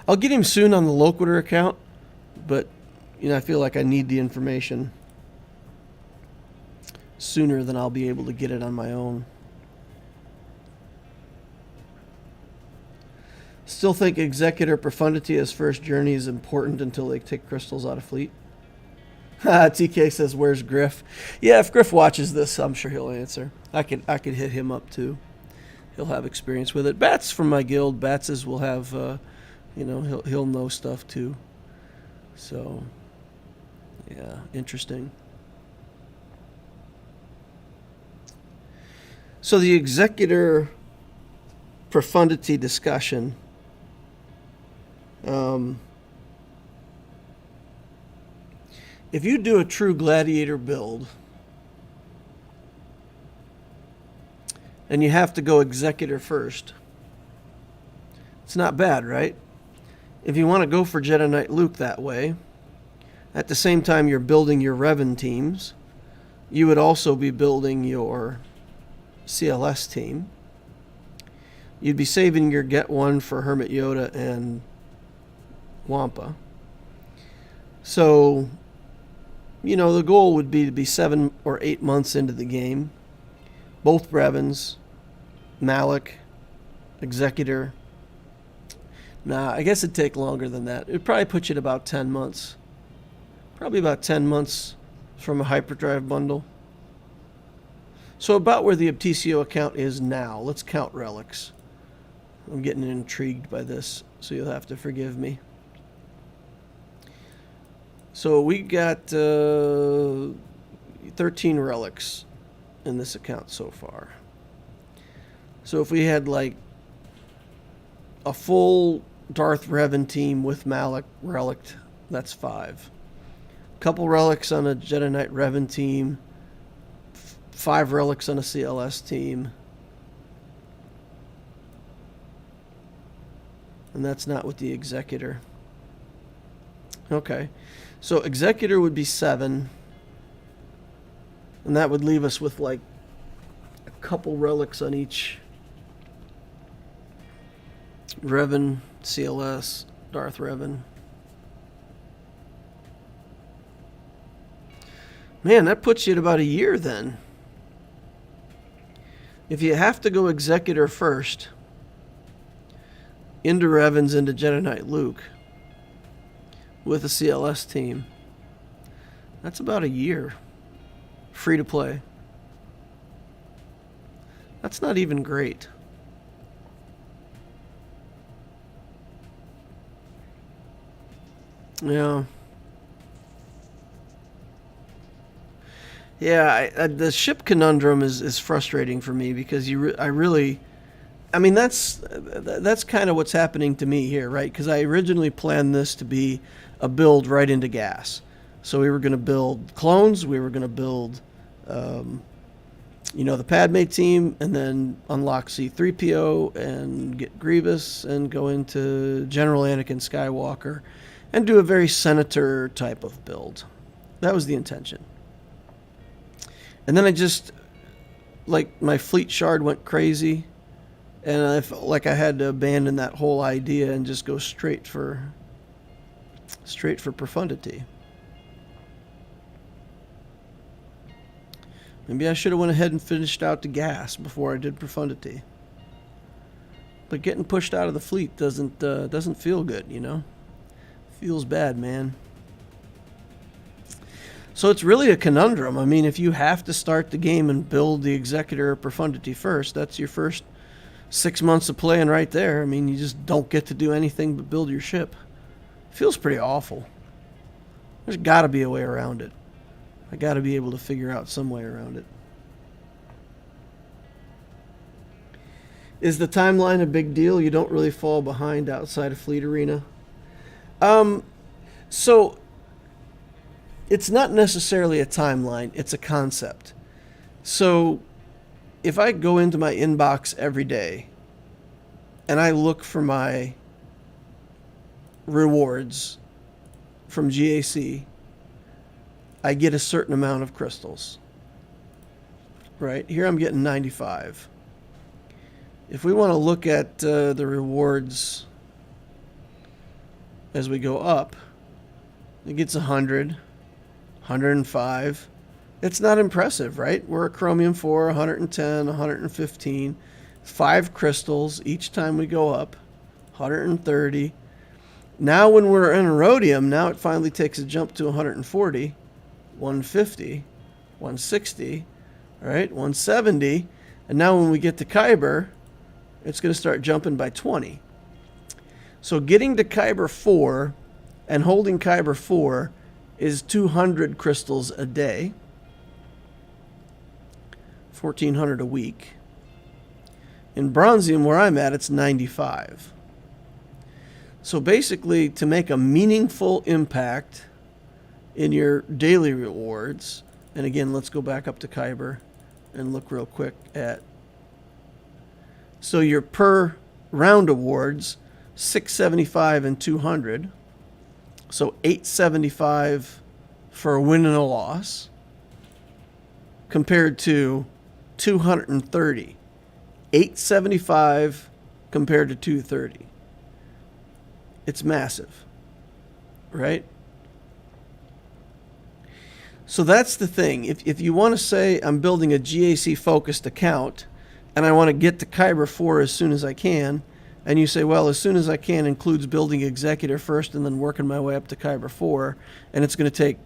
I'll get him soon on the Loquitur account, but, I feel like I need the information sooner than I'll be able to get it on my own. Still think Executor Profundity as first journey is important until they take crystals out of fleet. TK says, where's Griff? Yeah, if Griff watches this, I'm sure he'll answer. I could hit him up too. He'll have experience with it. Bats from my guild. Batses will have, he'll know stuff too. So, yeah, interesting. So the Executor Profundity discussion. If you do a true gladiator build and you have to go Executor first, it's not bad, right? If you want to go for Jedi Knight Luke that way, at the same time you're building your Revan teams, you would also be building your CLS team. You'd be saving your Get One for Hermit Yoda and Wampa. So, the goal would be to be 7 or 8 months into the game. Both Revans, Malik, Executor. Nah, I guess it'd take longer than that. It'd probably put you at about 10 months. Probably about 10 months from a hyperdrive bundle. So about where the Abtisio account is now. Let's count relics. I'm getting intrigued by this, so you'll have to forgive me. So we got 13 relics in this account so far. So if we had like a full Darth Revan team with Malik relic, that's 5. Couple relics on a Jedi Knight Revan team. 5 relics on a CLS team. And that's not with the Executor. Okay. So Executor would be 7. And that would leave us with like a couple relics on each Revan, CLS, Darth Revan. Man, that puts you at about a year then. If you have to go Executor first, into Revans, into Jedi Knight Luke, with a CLS team, that's about a year. Free to play. That's not even great. Yeah. Yeah, the ship conundrum is frustrating for me because that's kind of what's happening to me here, right? Because I originally planned this to be a build right into gas. So we were going to build clones, we were going to build the Padme team, and then unlock C-3PO and get Grievous and go into General Anakin Skywalker and do a very Senator type of build. That was the intention. And then I just, like, my fleet shard went crazy, and I felt like I had to abandon that whole idea and just go straight for profundity. Maybe I should have went ahead and finished out the gas before I did profundity. But getting pushed out of the fleet doesn't feel good, Feels bad, man. So it's really a conundrum. I mean, if you have to start the game and build the Executor of Profundity first, that's your first 6 months of playing right there. I mean, you just don't get to do anything but build your ship. It feels pretty awful. There's got to be a way around it. I got to be able to figure out some way around it. Is the timeline a big deal? You don't really fall behind outside of Fleet Arena. So it's not necessarily a timeline, it's a concept. So if I go into my inbox every day and I look for my rewards from GAC, I get a certain amount of crystals. Right? Here I'm getting 95. If we want to look at the rewards as we go up, it gets 100, 105. It's not impressive, right? We're a chromium 4, 110, 115. 5 crystals each time we go up, 130. Now when we're in rhodium, now it finally takes a jump to 140. 150, 160, right? 170, and now when we get to Kyber, it's going to start jumping by 20. So getting to Kyber 4 and holding Kyber 4 is 200 crystals a day, 1,400 a week. In Bronzium, where I'm at, it's 95. So basically, to make a meaningful impact in your daily rewards, and again, let's go back up to Kyber and look real quick at, so your per round awards, 675 and 200, so 875 for a win and a loss, compared to 230. 875 compared to 230. It's massive, right? So that's the thing. If you want to say I'm building a GAC focused account and I want to get to Kyber 4 as soon as I can, and you say, well, as soon as I can includes building Executor first and then working my way up to Kyber 4, and it's going to take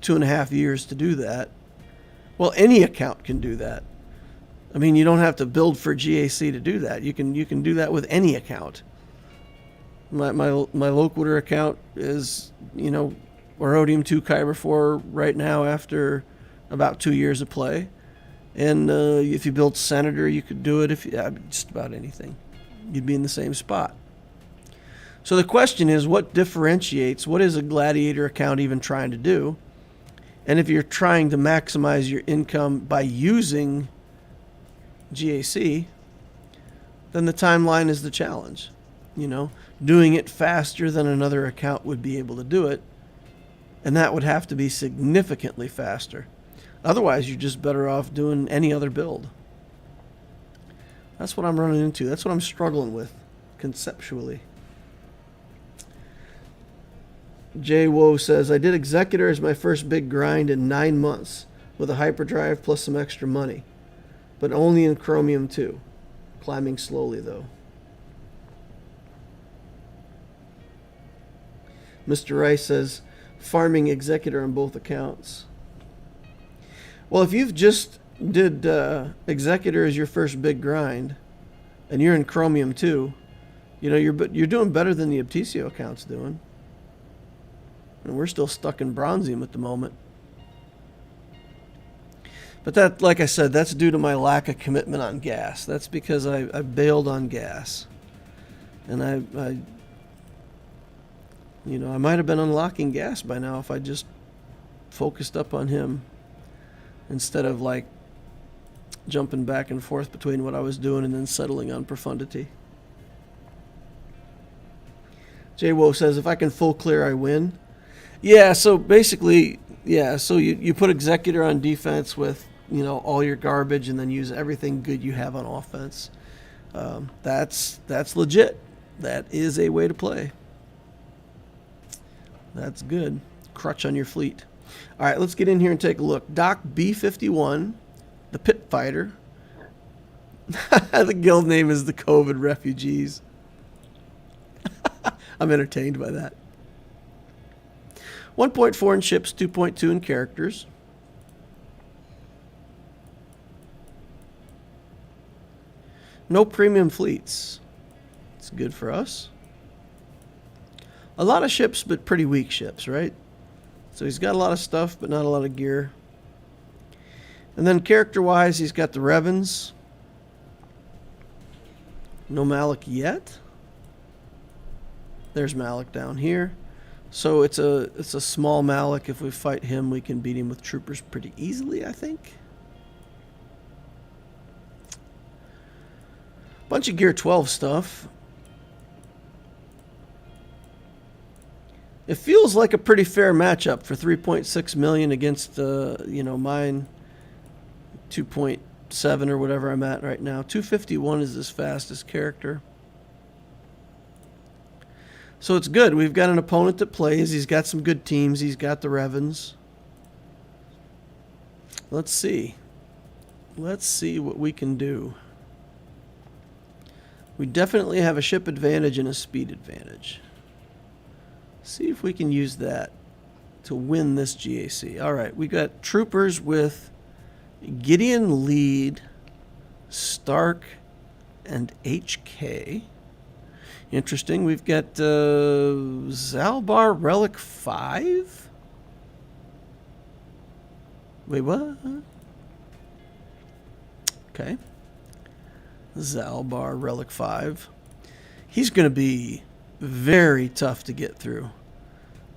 2.5 years to do that, well, any account can do that. I mean, you don't have to build for GAC to do that. You can do that with any account. My Loquitur account is, Rhodium 2 Kyber 4 right now after about 2 years of play. And if you built Senator, you could do it just about anything. You'd be in the same spot. So the question is, what differentiates? What is a Gladiator account even trying to do? And if you're trying to maximize your income by using GAC, then the timeline is the challenge. Doing it faster than another account would be able to do it. And that would have to be significantly faster. Otherwise, you're just better off doing any other build. That's what I'm running into. That's what I'm struggling with conceptually. Jay Woe says, I did Executor as my first big grind in 9 months with a hyperdrive plus some extra money, but only in Chromium 2. Climbing slowly, though. Mr. Rice says, farming Executor on both accounts. Well, if you've just did Executor as your first big grind, and you're in Chromium 2, you're doing better than the Optitio account's doing. And we're still stuck in Bronzium at the moment. But that, like I said, that's due to my lack of commitment on gas. That's because I bailed on gas. And I might have been unlocking gas by now if I just focused up on him instead of jumping back and forth between what I was doing and then settling on profundity. J-Wo says, if I can full clear, I win. Yeah, so basically, so you put Executor on defense with, all your garbage and then use everything good you have on offense. That's legit. That is a way to play. That's good. Crutch on your fleet. All right, let's get in here and take a look. Doc B51, the Pit Fighter. The guild name is the COVID Refugees. I'm entertained by that. 1.4 in ships, 2.2 in characters. No premium fleets. It's good for us. A lot of ships, but pretty weak ships, right? So he's got a lot of stuff, but not a lot of gear. And then character-wise, he's got the Revens. No Malik yet. There's Malik down here. So it's a small Malik. If we fight him, we can beat him with troopers pretty easily, I think. Bunch of Gear 12 stuff. It feels like a pretty fair matchup for 3.6 million against mine 2.7 or whatever I'm at right now. 251 is his fastest character. So it's good. We've got an opponent that plays. He's got some good teams. He's got the Revens. Let's see. Let's see what we can do. We definitely have a ship advantage and a speed advantage. See if we can use that to win this GAC. All right, we got troopers with Gideon Lead, Stark, and HK. Interesting. We've got Zalbar Relic 5. Wait, what? Okay. Zalbar Relic 5. He's going to be very tough to get through.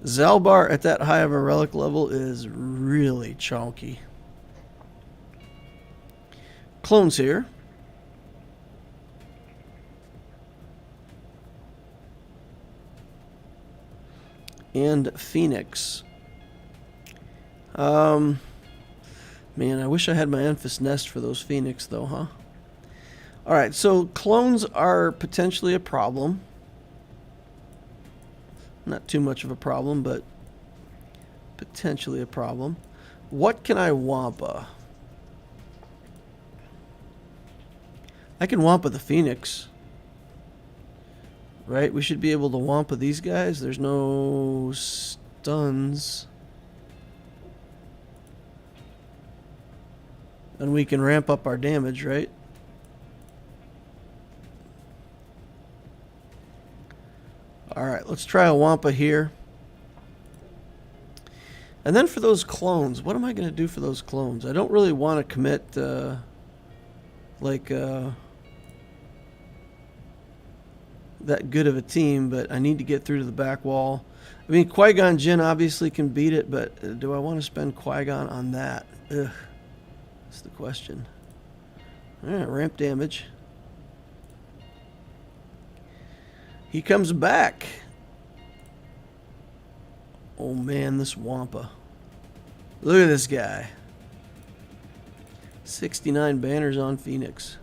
Zalbar at that high of a relic level is really chonky. Clones here. And Phoenix. Man, I wish I had my Enfys Nest for those Phoenix though, huh? Alright, so clones are potentially a problem. Not too much of a problem, but potentially a problem. What can I Wampa? I can Wampa the Phoenix. Right? We should be able to Wampa these guys. There's no stuns. And we can ramp up our damage, right? Alright, let's try a Wampa here. And then for those clones, what am I going to do for those clones? I don't really want to commit, that good of a team, but I need to get through to the back wall. I mean, Qui-Gon Jinn obviously can beat it, but do I want to spend Qui-Gon on that? Ugh. That's the question. Alright, ramp damage. He comes back. Oh man, this Wampa. Look at this guy. 69 banners on Phoenix.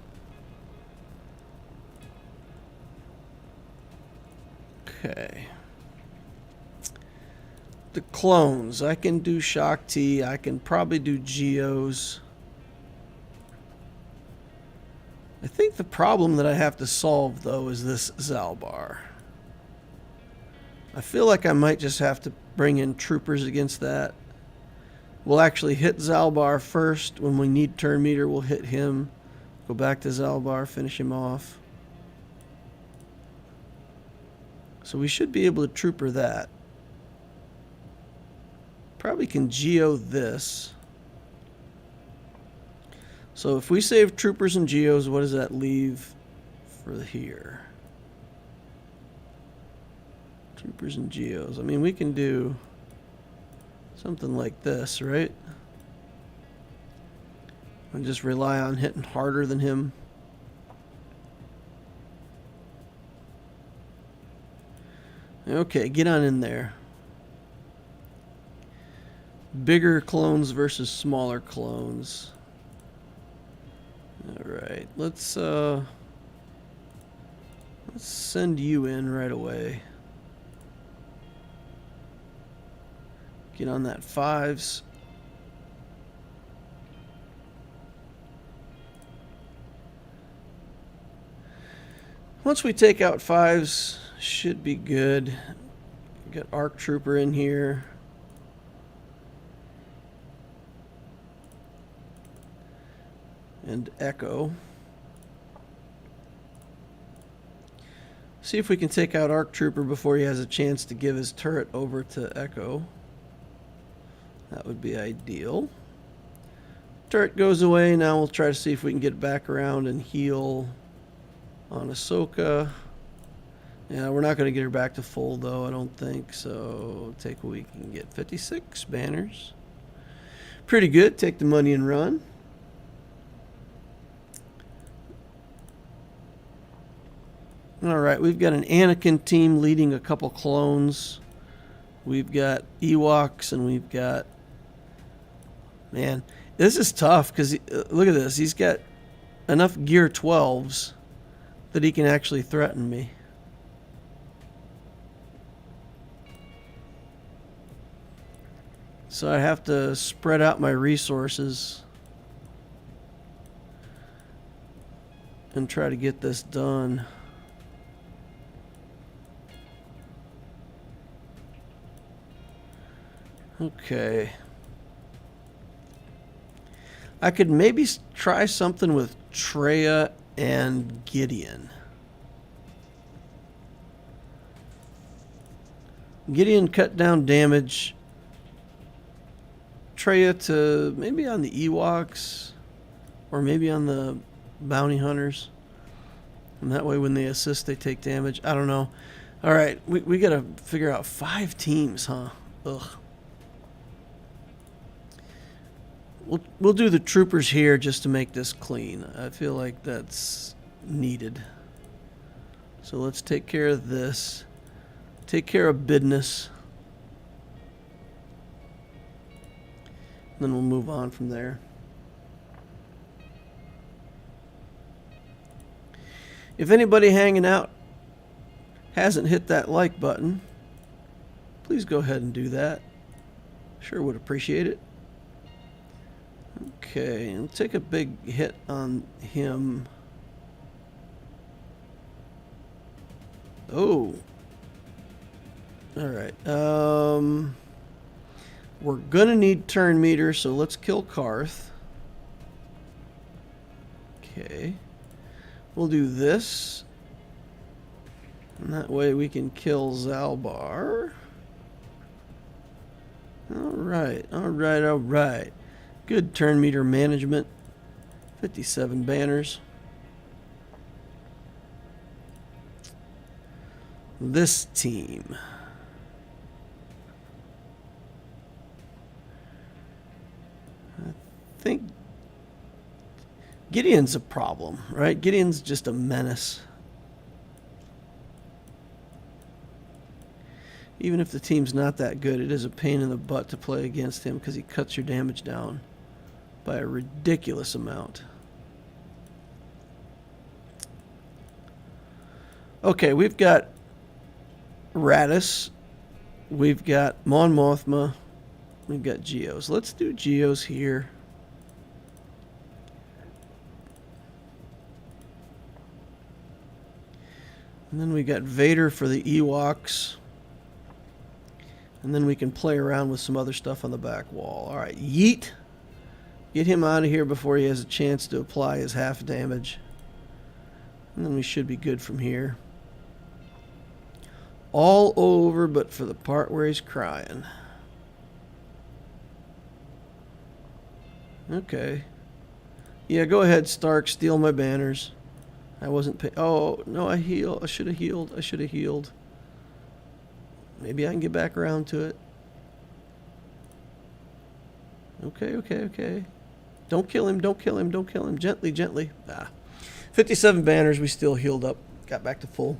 Okay. The clones. I can do Shock T. I can probably do Geos. I think the problem that I have to solve, though, is this Zalbar. I feel like I might just have to bring in troopers against that. We'll actually hit Zalbar first. When we need turn meter, we'll hit him. Go back to Zalbar, finish him off. So we should be able to trooper that. Probably can Geo this. So if we save troopers and Geos, what does that leave for here? Troopers and Geos. I mean, we can do something like this, right? and just rely on hitting harder than him. Okay, get on in there. Bigger clones versus smaller clones. Alright, let's send you in right away. Get on that 5s. Once we take out 5s, should be good. Got ARC Trooper in here. And Echo. See if we can take out ARC Trooper before he has a chance to give his turret over to Echo. That would be ideal. Turret goes away. Now we'll try to see if we can get back around and heal on Ahsoka. Yeah, we're not going to get her back to full, though, I don't think. So take what we can get. 56 banners. Pretty good. Take the money and run. Alright, we've got an Anakin team leading a couple clones. We've got Ewoks, and we've got... Man, this is tough, because look at this. He's got enough Gear 12s that he can actually threaten me. So I have to spread out my resources and try to get this done. Okay. I could maybe try something with Traya and Gideon. Gideon cut down damage. Traya to maybe on the Ewoks or maybe on the bounty hunters. And that way when they assist they take damage. I don't know. Alright, we gotta figure out 5 teams, huh? Ugh. We'll do the troopers here just to make this clean. I feel like that's needed. So let's take care of this. Take care of business. Then we'll move on from there. If anybody hanging out hasn't hit that like button, please go ahead and do that. Sure would appreciate it. Okay, and take a big hit on him. Oh. Alright. We're gonna need turn meter, so let's kill Karth. Okay. We'll do this. And that way we can kill Zalbar. Alright, alright, alright. Good turn meter management. 57 banners. This team. I think Gideon's a problem, right? Gideon's just a menace. Even if the team's not that good, it is a pain in the butt to play against him because he cuts your damage down by a ridiculous amount. Okay, we've got Radis, we've got Mon Mothma, we've got Geos. Let's do Geos here. And then we got Vader for the Ewoks. And then we can play around with some other stuff on the back wall. Alright, yeet. Get him out of here before he has a chance to apply his half damage. And then we should be good from here. All over but for the part where he's crying. Okay. Yeah, go ahead, Stark. Steal my banners. I wasn't pay. Oh, no, I heal. I should have healed. I should have healed. Maybe I can get back around to it. Okay, okay, okay. Don't kill him, don't kill him, don't kill him. Gently, gently. 57 banners, we still healed up. Got back to full.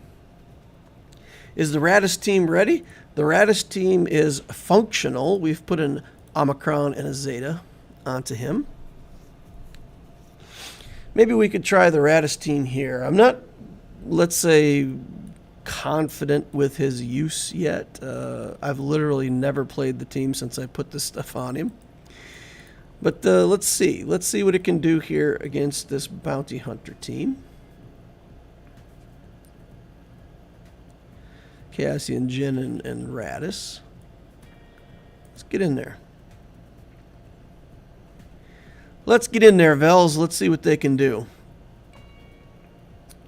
Is the Radis team ready? The Radis team is functional. We've put an Omicron and a Zeta onto him. Maybe we could try the Radis team here. I'm not, let's say, confident with his use yet. I've literally never played the team since I put this stuff on him. But let's see. Let's see what it can do here against this Bounty Hunter team. Cassian, Jin, and Radis. Let's get in there. Let's get in there, Vels. Let's see what they can do.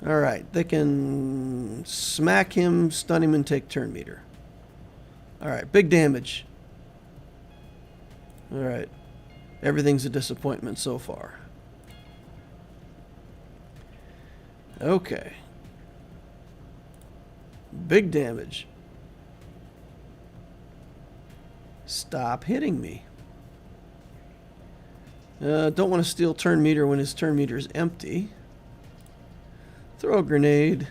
All right. They can smack him, stun him, and take turn meter. All right. Big damage. All right. Everything's a disappointment so far. Okay. Big damage. Stop hitting me. Don't want to steal turn meter when his turn meter is empty. Throw a grenade.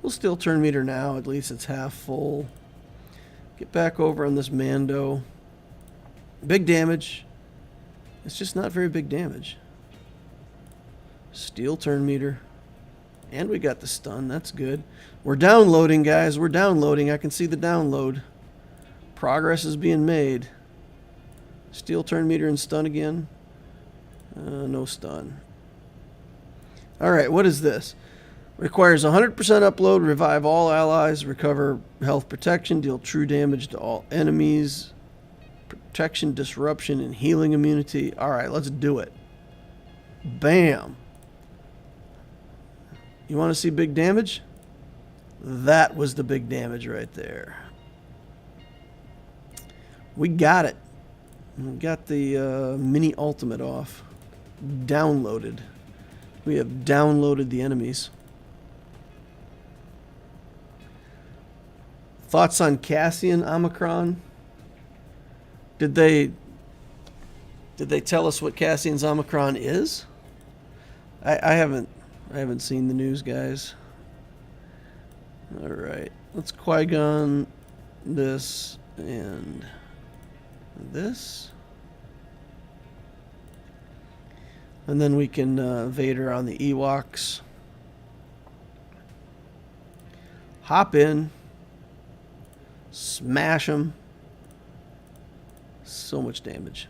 We'll steal turn meter now. At least it's half full. Get back over on this Mando. Big damage. It's just not very big damage. Steal turn meter. And we got the stun. That's good. We're downloading, guys. We're downloading. I can see the download. Progress is being made. Steal turn meter and stun again. No stun. Alright, what is this? Requires 100% upload, revive all allies, recover health protection, deal true damage to all enemies, protection, disruption, and healing immunity. Alright, let's do it. Bam. You want to see big damage? That was the big damage right there. We got it. We got the mini ultimate off. Downloaded. We have downloaded the enemies. Thoughts on Cassian Omicron? Did they tell us what Cassian's Omicron is? I haven't seen the news, guys. All right, let's Qui-Gon this and this, and then we can Vader on the Ewoks. Hop in, smash them. So much damage.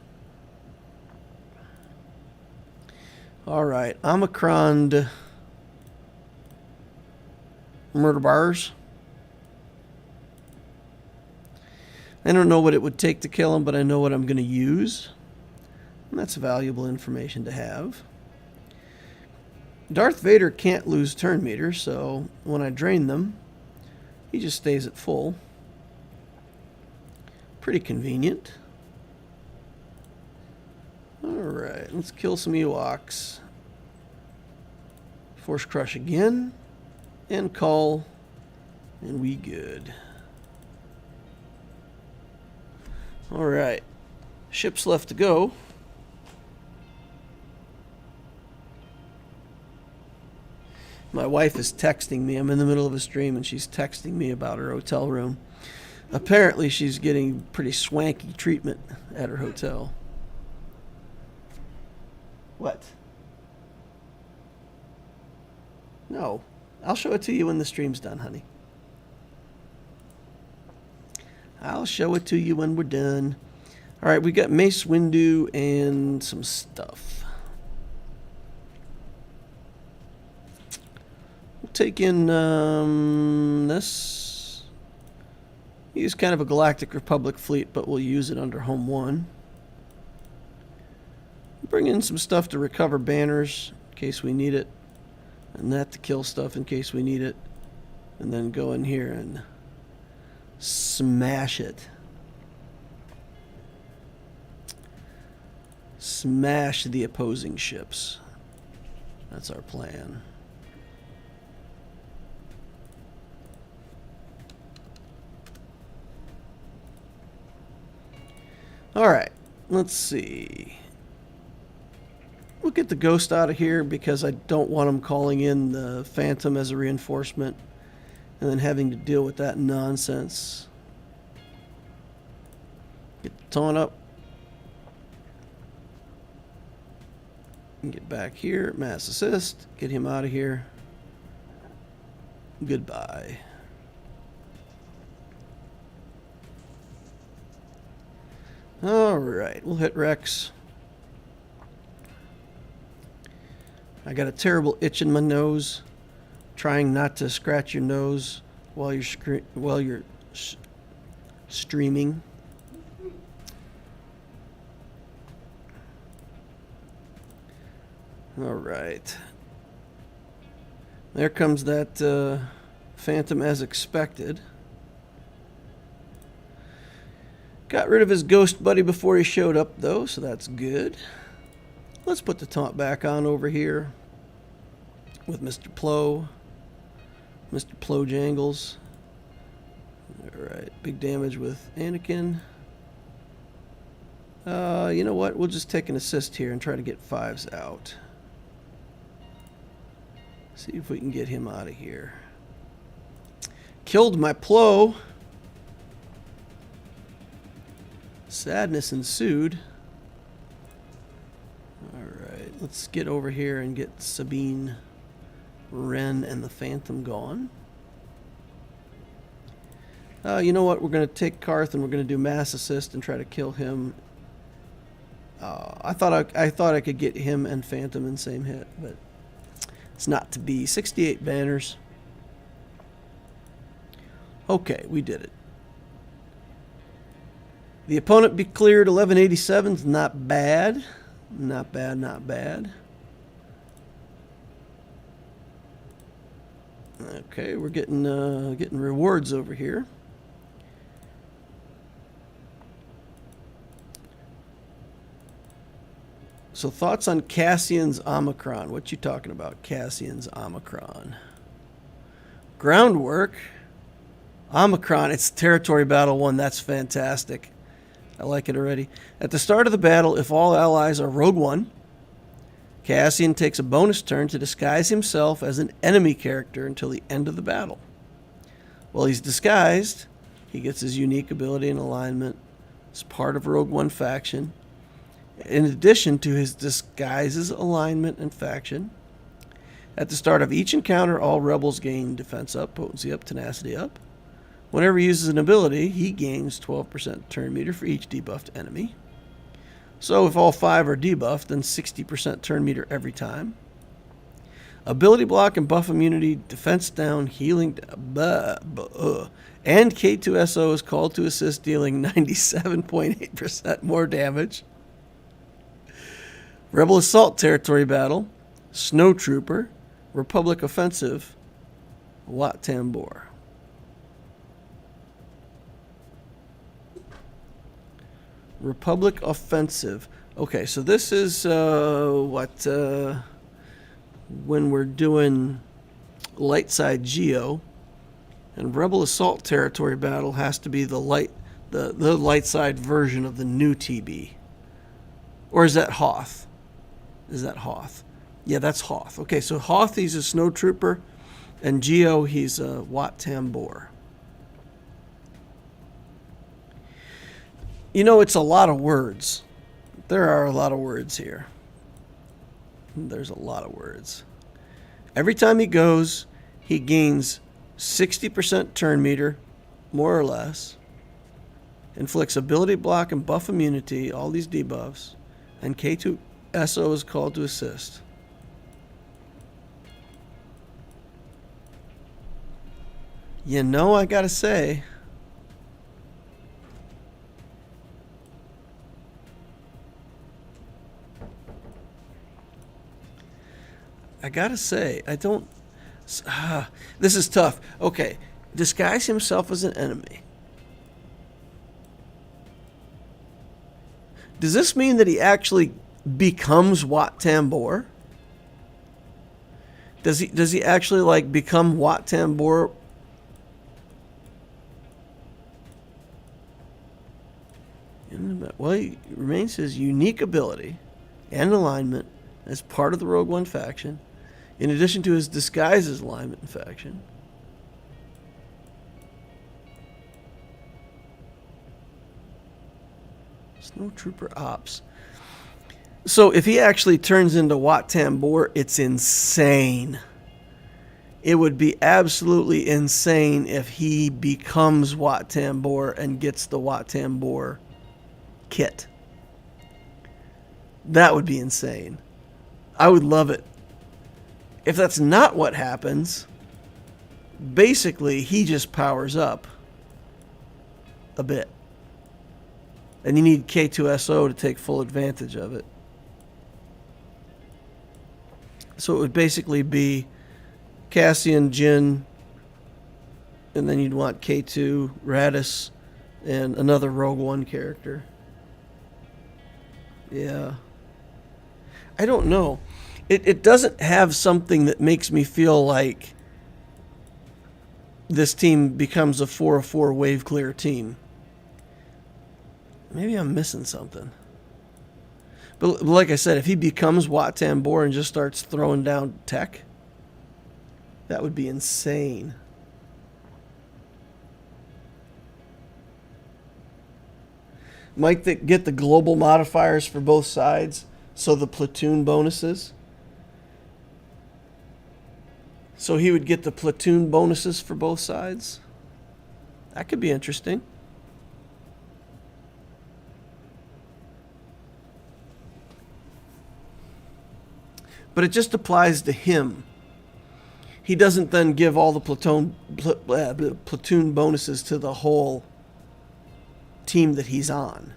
All right, Omicron murder bars. I don't know what it would take to kill him, but I know what I'm going to use. And that's valuable information to have. Darth Vader can't lose turn meter, so when I drain them, he just stays at full. Pretty convenient. Alright, let's kill some Ewoks. Force Crush again. And call. And we good. Alright. Ships left to go. My wife is texting me. I'm in the middle of a stream and she's texting me about her hotel room. Apparently she's getting pretty swanky treatment at her hotel. What? No. I'll show it to you when the stream's done, honey. I'll show it to you when we're done. Alright, we got Mace Windu and some stuff. We'll take in this. Use kind of a Galactic Republic fleet, but we'll use it under Home 1. Bring in some stuff to recover banners in case we need it. And that to kill stuff in case we need it. And then go in here and smash it. Smash the opposing ships. That's our plan. Alright, let's see. We'll get the ghost out of here because I don't want him calling in the phantom as a reinforcement and then having to deal with that nonsense. Get the taunt up. And get back here. Mass assist. Get him out of here. Goodbye. Alright, we'll hit Rex. I got a terrible itch in my nose. Trying not to scratch your nose while you're streaming. Alright. There comes that phantom as expected. Got rid of his ghost buddy before he showed up, though, so that's good. Let's put the taunt back on over here with Mr. Plo. Mr. Plo Jangles. Alright, big damage with Anakin. You know what? We'll just take an assist here and try to get fives out. See if we can get him out of here. Killed my Plo. Sadness ensued. Alright, let's get over here and get Sabine, Ren, and the Phantom gone. You know what? We're going to take Karth and we're going to do mass assist and try to kill him. I thought I could get him and Phantom in the same hit, but it's not to be. 68 banners. Okay, we did it. The opponent be cleared 1187's not bad. Not bad, not bad. Okay, we're getting rewards over here. So thoughts on Cassian's Omicron? What you talking about, Cassian's Omicron? Groundwork. Omicron, it's territory battle 1. That's fantastic. I like it already. At the start of the battle, if all allies are Rogue One, Cassian takes a bonus turn to disguise himself as an enemy character until the end of the battle. While he's disguised, he gets his unique ability and alignment as part of Rogue One faction. In addition to his disguises, alignment, and faction, at the start of each encounter, all rebels gain defense up, potency up, tenacity up. Whenever he uses an ability, he gains 12% turn meter for each debuffed enemy. So if all 5 are debuffed, then 60% turn meter every time. Ability block and buff immunity, defense down, healing, and K2SO is called to assist, dealing 97.8% more damage. Rebel Assault Territory Battle, Snow Trooper, Republic Offensive, Wat Tambor. Republic Offensive. Okay, so this is when we're doing light side Geo, and Rebel Assault Territory Battle has to be the light side version of the new TB. Or is that Hoth? Is that Hoth? Yeah, that's Hoth. Okay, so Hoth, he's a Snow Trooper, and Geo, he's a Wat Tambor. You know, it's a lot of words. There are a lot of words here. There's a lot of words. Every time he goes, he gains 60% turn meter, more or less. Inflicts ability block and buff immunity, all these debuffs. And K2SO is called to assist. You know, I gotta say, I don't... this is tough. Okay, disguise himself as an enemy. Does this mean that he actually becomes Wat Tambor? Does he actually, like, become Wat Tambor? Well, he remains his unique ability and alignment as part of the Rogue One faction, in addition to his disguise as alignment and faction. Snowtrooper Ops. So if he actually turns into Wat Tambor, it's insane. It would be absolutely insane if he becomes Wat Tambor and gets the Wat Tambor kit. That would be insane. I would love it. If that's not what happens, basically he just powers up a bit. And you need K2SO to take full advantage of it. So it would basically be Cassian, Jin, and then you'd want K2, Radis, and another Rogue One character. Yeah. I don't know. It doesn't have something that makes me feel like this team becomes a 4-4 wave clear team. Maybe I'm missing something. But like I said, if he becomes Wat Tambor and just starts throwing down tech, that would be insane. Might get the global modifiers for both sides, so the platoon bonuses. So he would get the platoon bonuses for both sides. That could be interesting. But it just applies to him. He doesn't then give all the platoon bonuses to the whole team that he's on.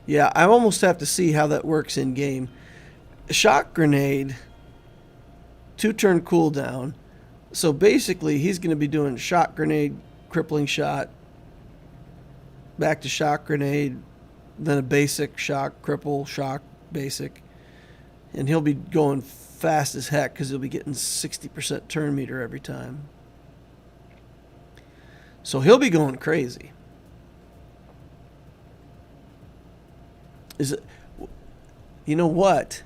Yeah, I almost have to see how that works in game. Shock grenade, 2-turn cooldown. So basically, he's going to be doing shock grenade, crippling shot, back to shock grenade, then a basic shock, cripple, shock, basic. And he'll be going fast as heck because he'll be getting 60% turn meter every time. So he'll be going crazy. Is it? You know what?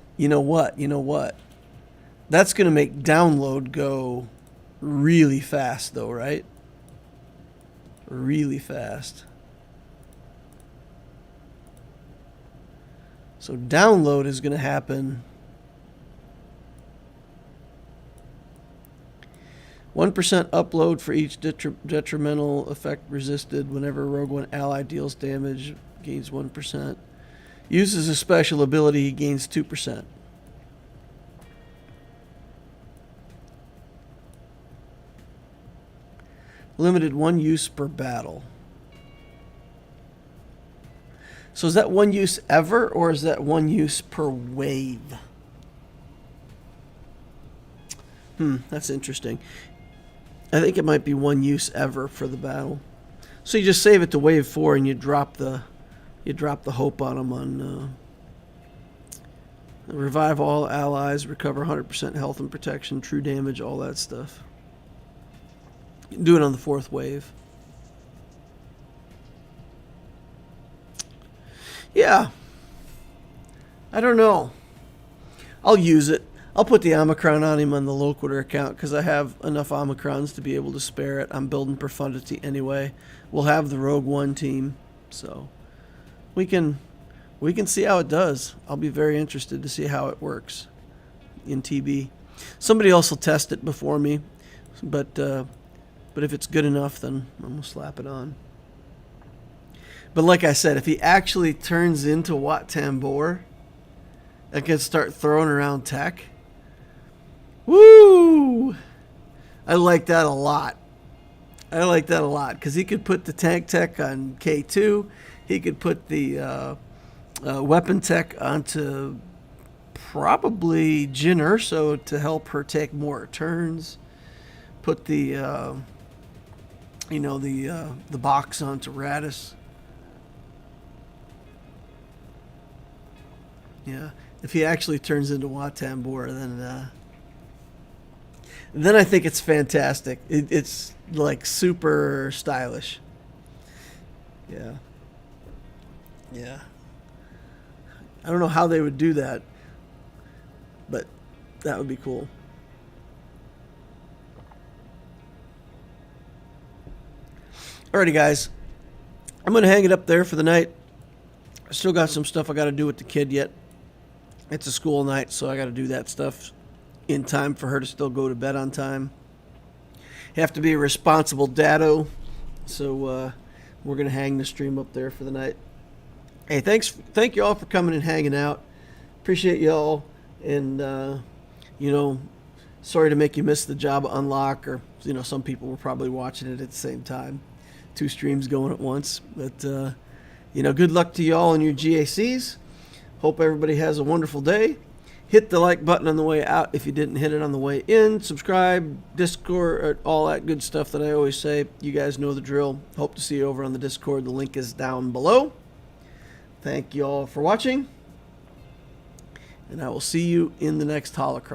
That's going to make download go really fast, though, right? Really fast. So download is going to happen. 1% upload for each detrimental effect resisted. Whenever a Rogue One ally deals damage, gains 1%. Uses a special ability, he gains 2%. Limited 1 use per battle. So is that 1 use ever, or is that 1 use per wave? That's interesting. I think it might be 1 use ever for the battle. So you just save it to wave 4 and you drop the hope on them on revive all allies, recover 100% health and protection, true damage, all that stuff. You can do it on the 4th wave. Yeah. I don't know. I'll use it. I'll put the Omicron on him on the Loquitur account because I have enough Omicrons to be able to spare it. I'm building profundity anyway. We'll have the Rogue One team, so we can see how it does. I'll be very interested to see how it works in TB. Somebody else will test it before me, but if it's good enough, then I'm gonna slap it on. But like I said, if he actually turns into Wat Tambor and can start throwing around tech, woo! I like that a lot. Because he could put the tank tech on K2. He could put the weapon tech onto probably Jyn Erso to help her take more turns. Put the box onto Radis. Yeah, if he actually turns into Wat Tambor, then I think it's fantastic. It's like super stylish. Yeah. Yeah. I don't know how they would do that, but that would be cool. Alrighty, guys. I'm going to hang it up there for the night. I still got some stuff I got to do with the kid yet. It's a school night, so I got to do that stuff in time for her to still go to bed on time. Have to be a responsible daddo, so we're going to hang the stream up there for the night. Hey, thank you all for coming and hanging out. Appreciate y'all, and sorry to make you miss the Jabba unlock, or some people were probably watching it at the same time. 2 streams going at once, but good luck to y'all and your GACs. Hope everybody has a wonderful day. Hit the like button on the way out if you didn't hit it on the way in. Subscribe, Discord, all that good stuff that I always say. You guys know the drill. Hope to see you over on the Discord. The link is down below. Thank you all for watching, and I will see you in the next Holocron.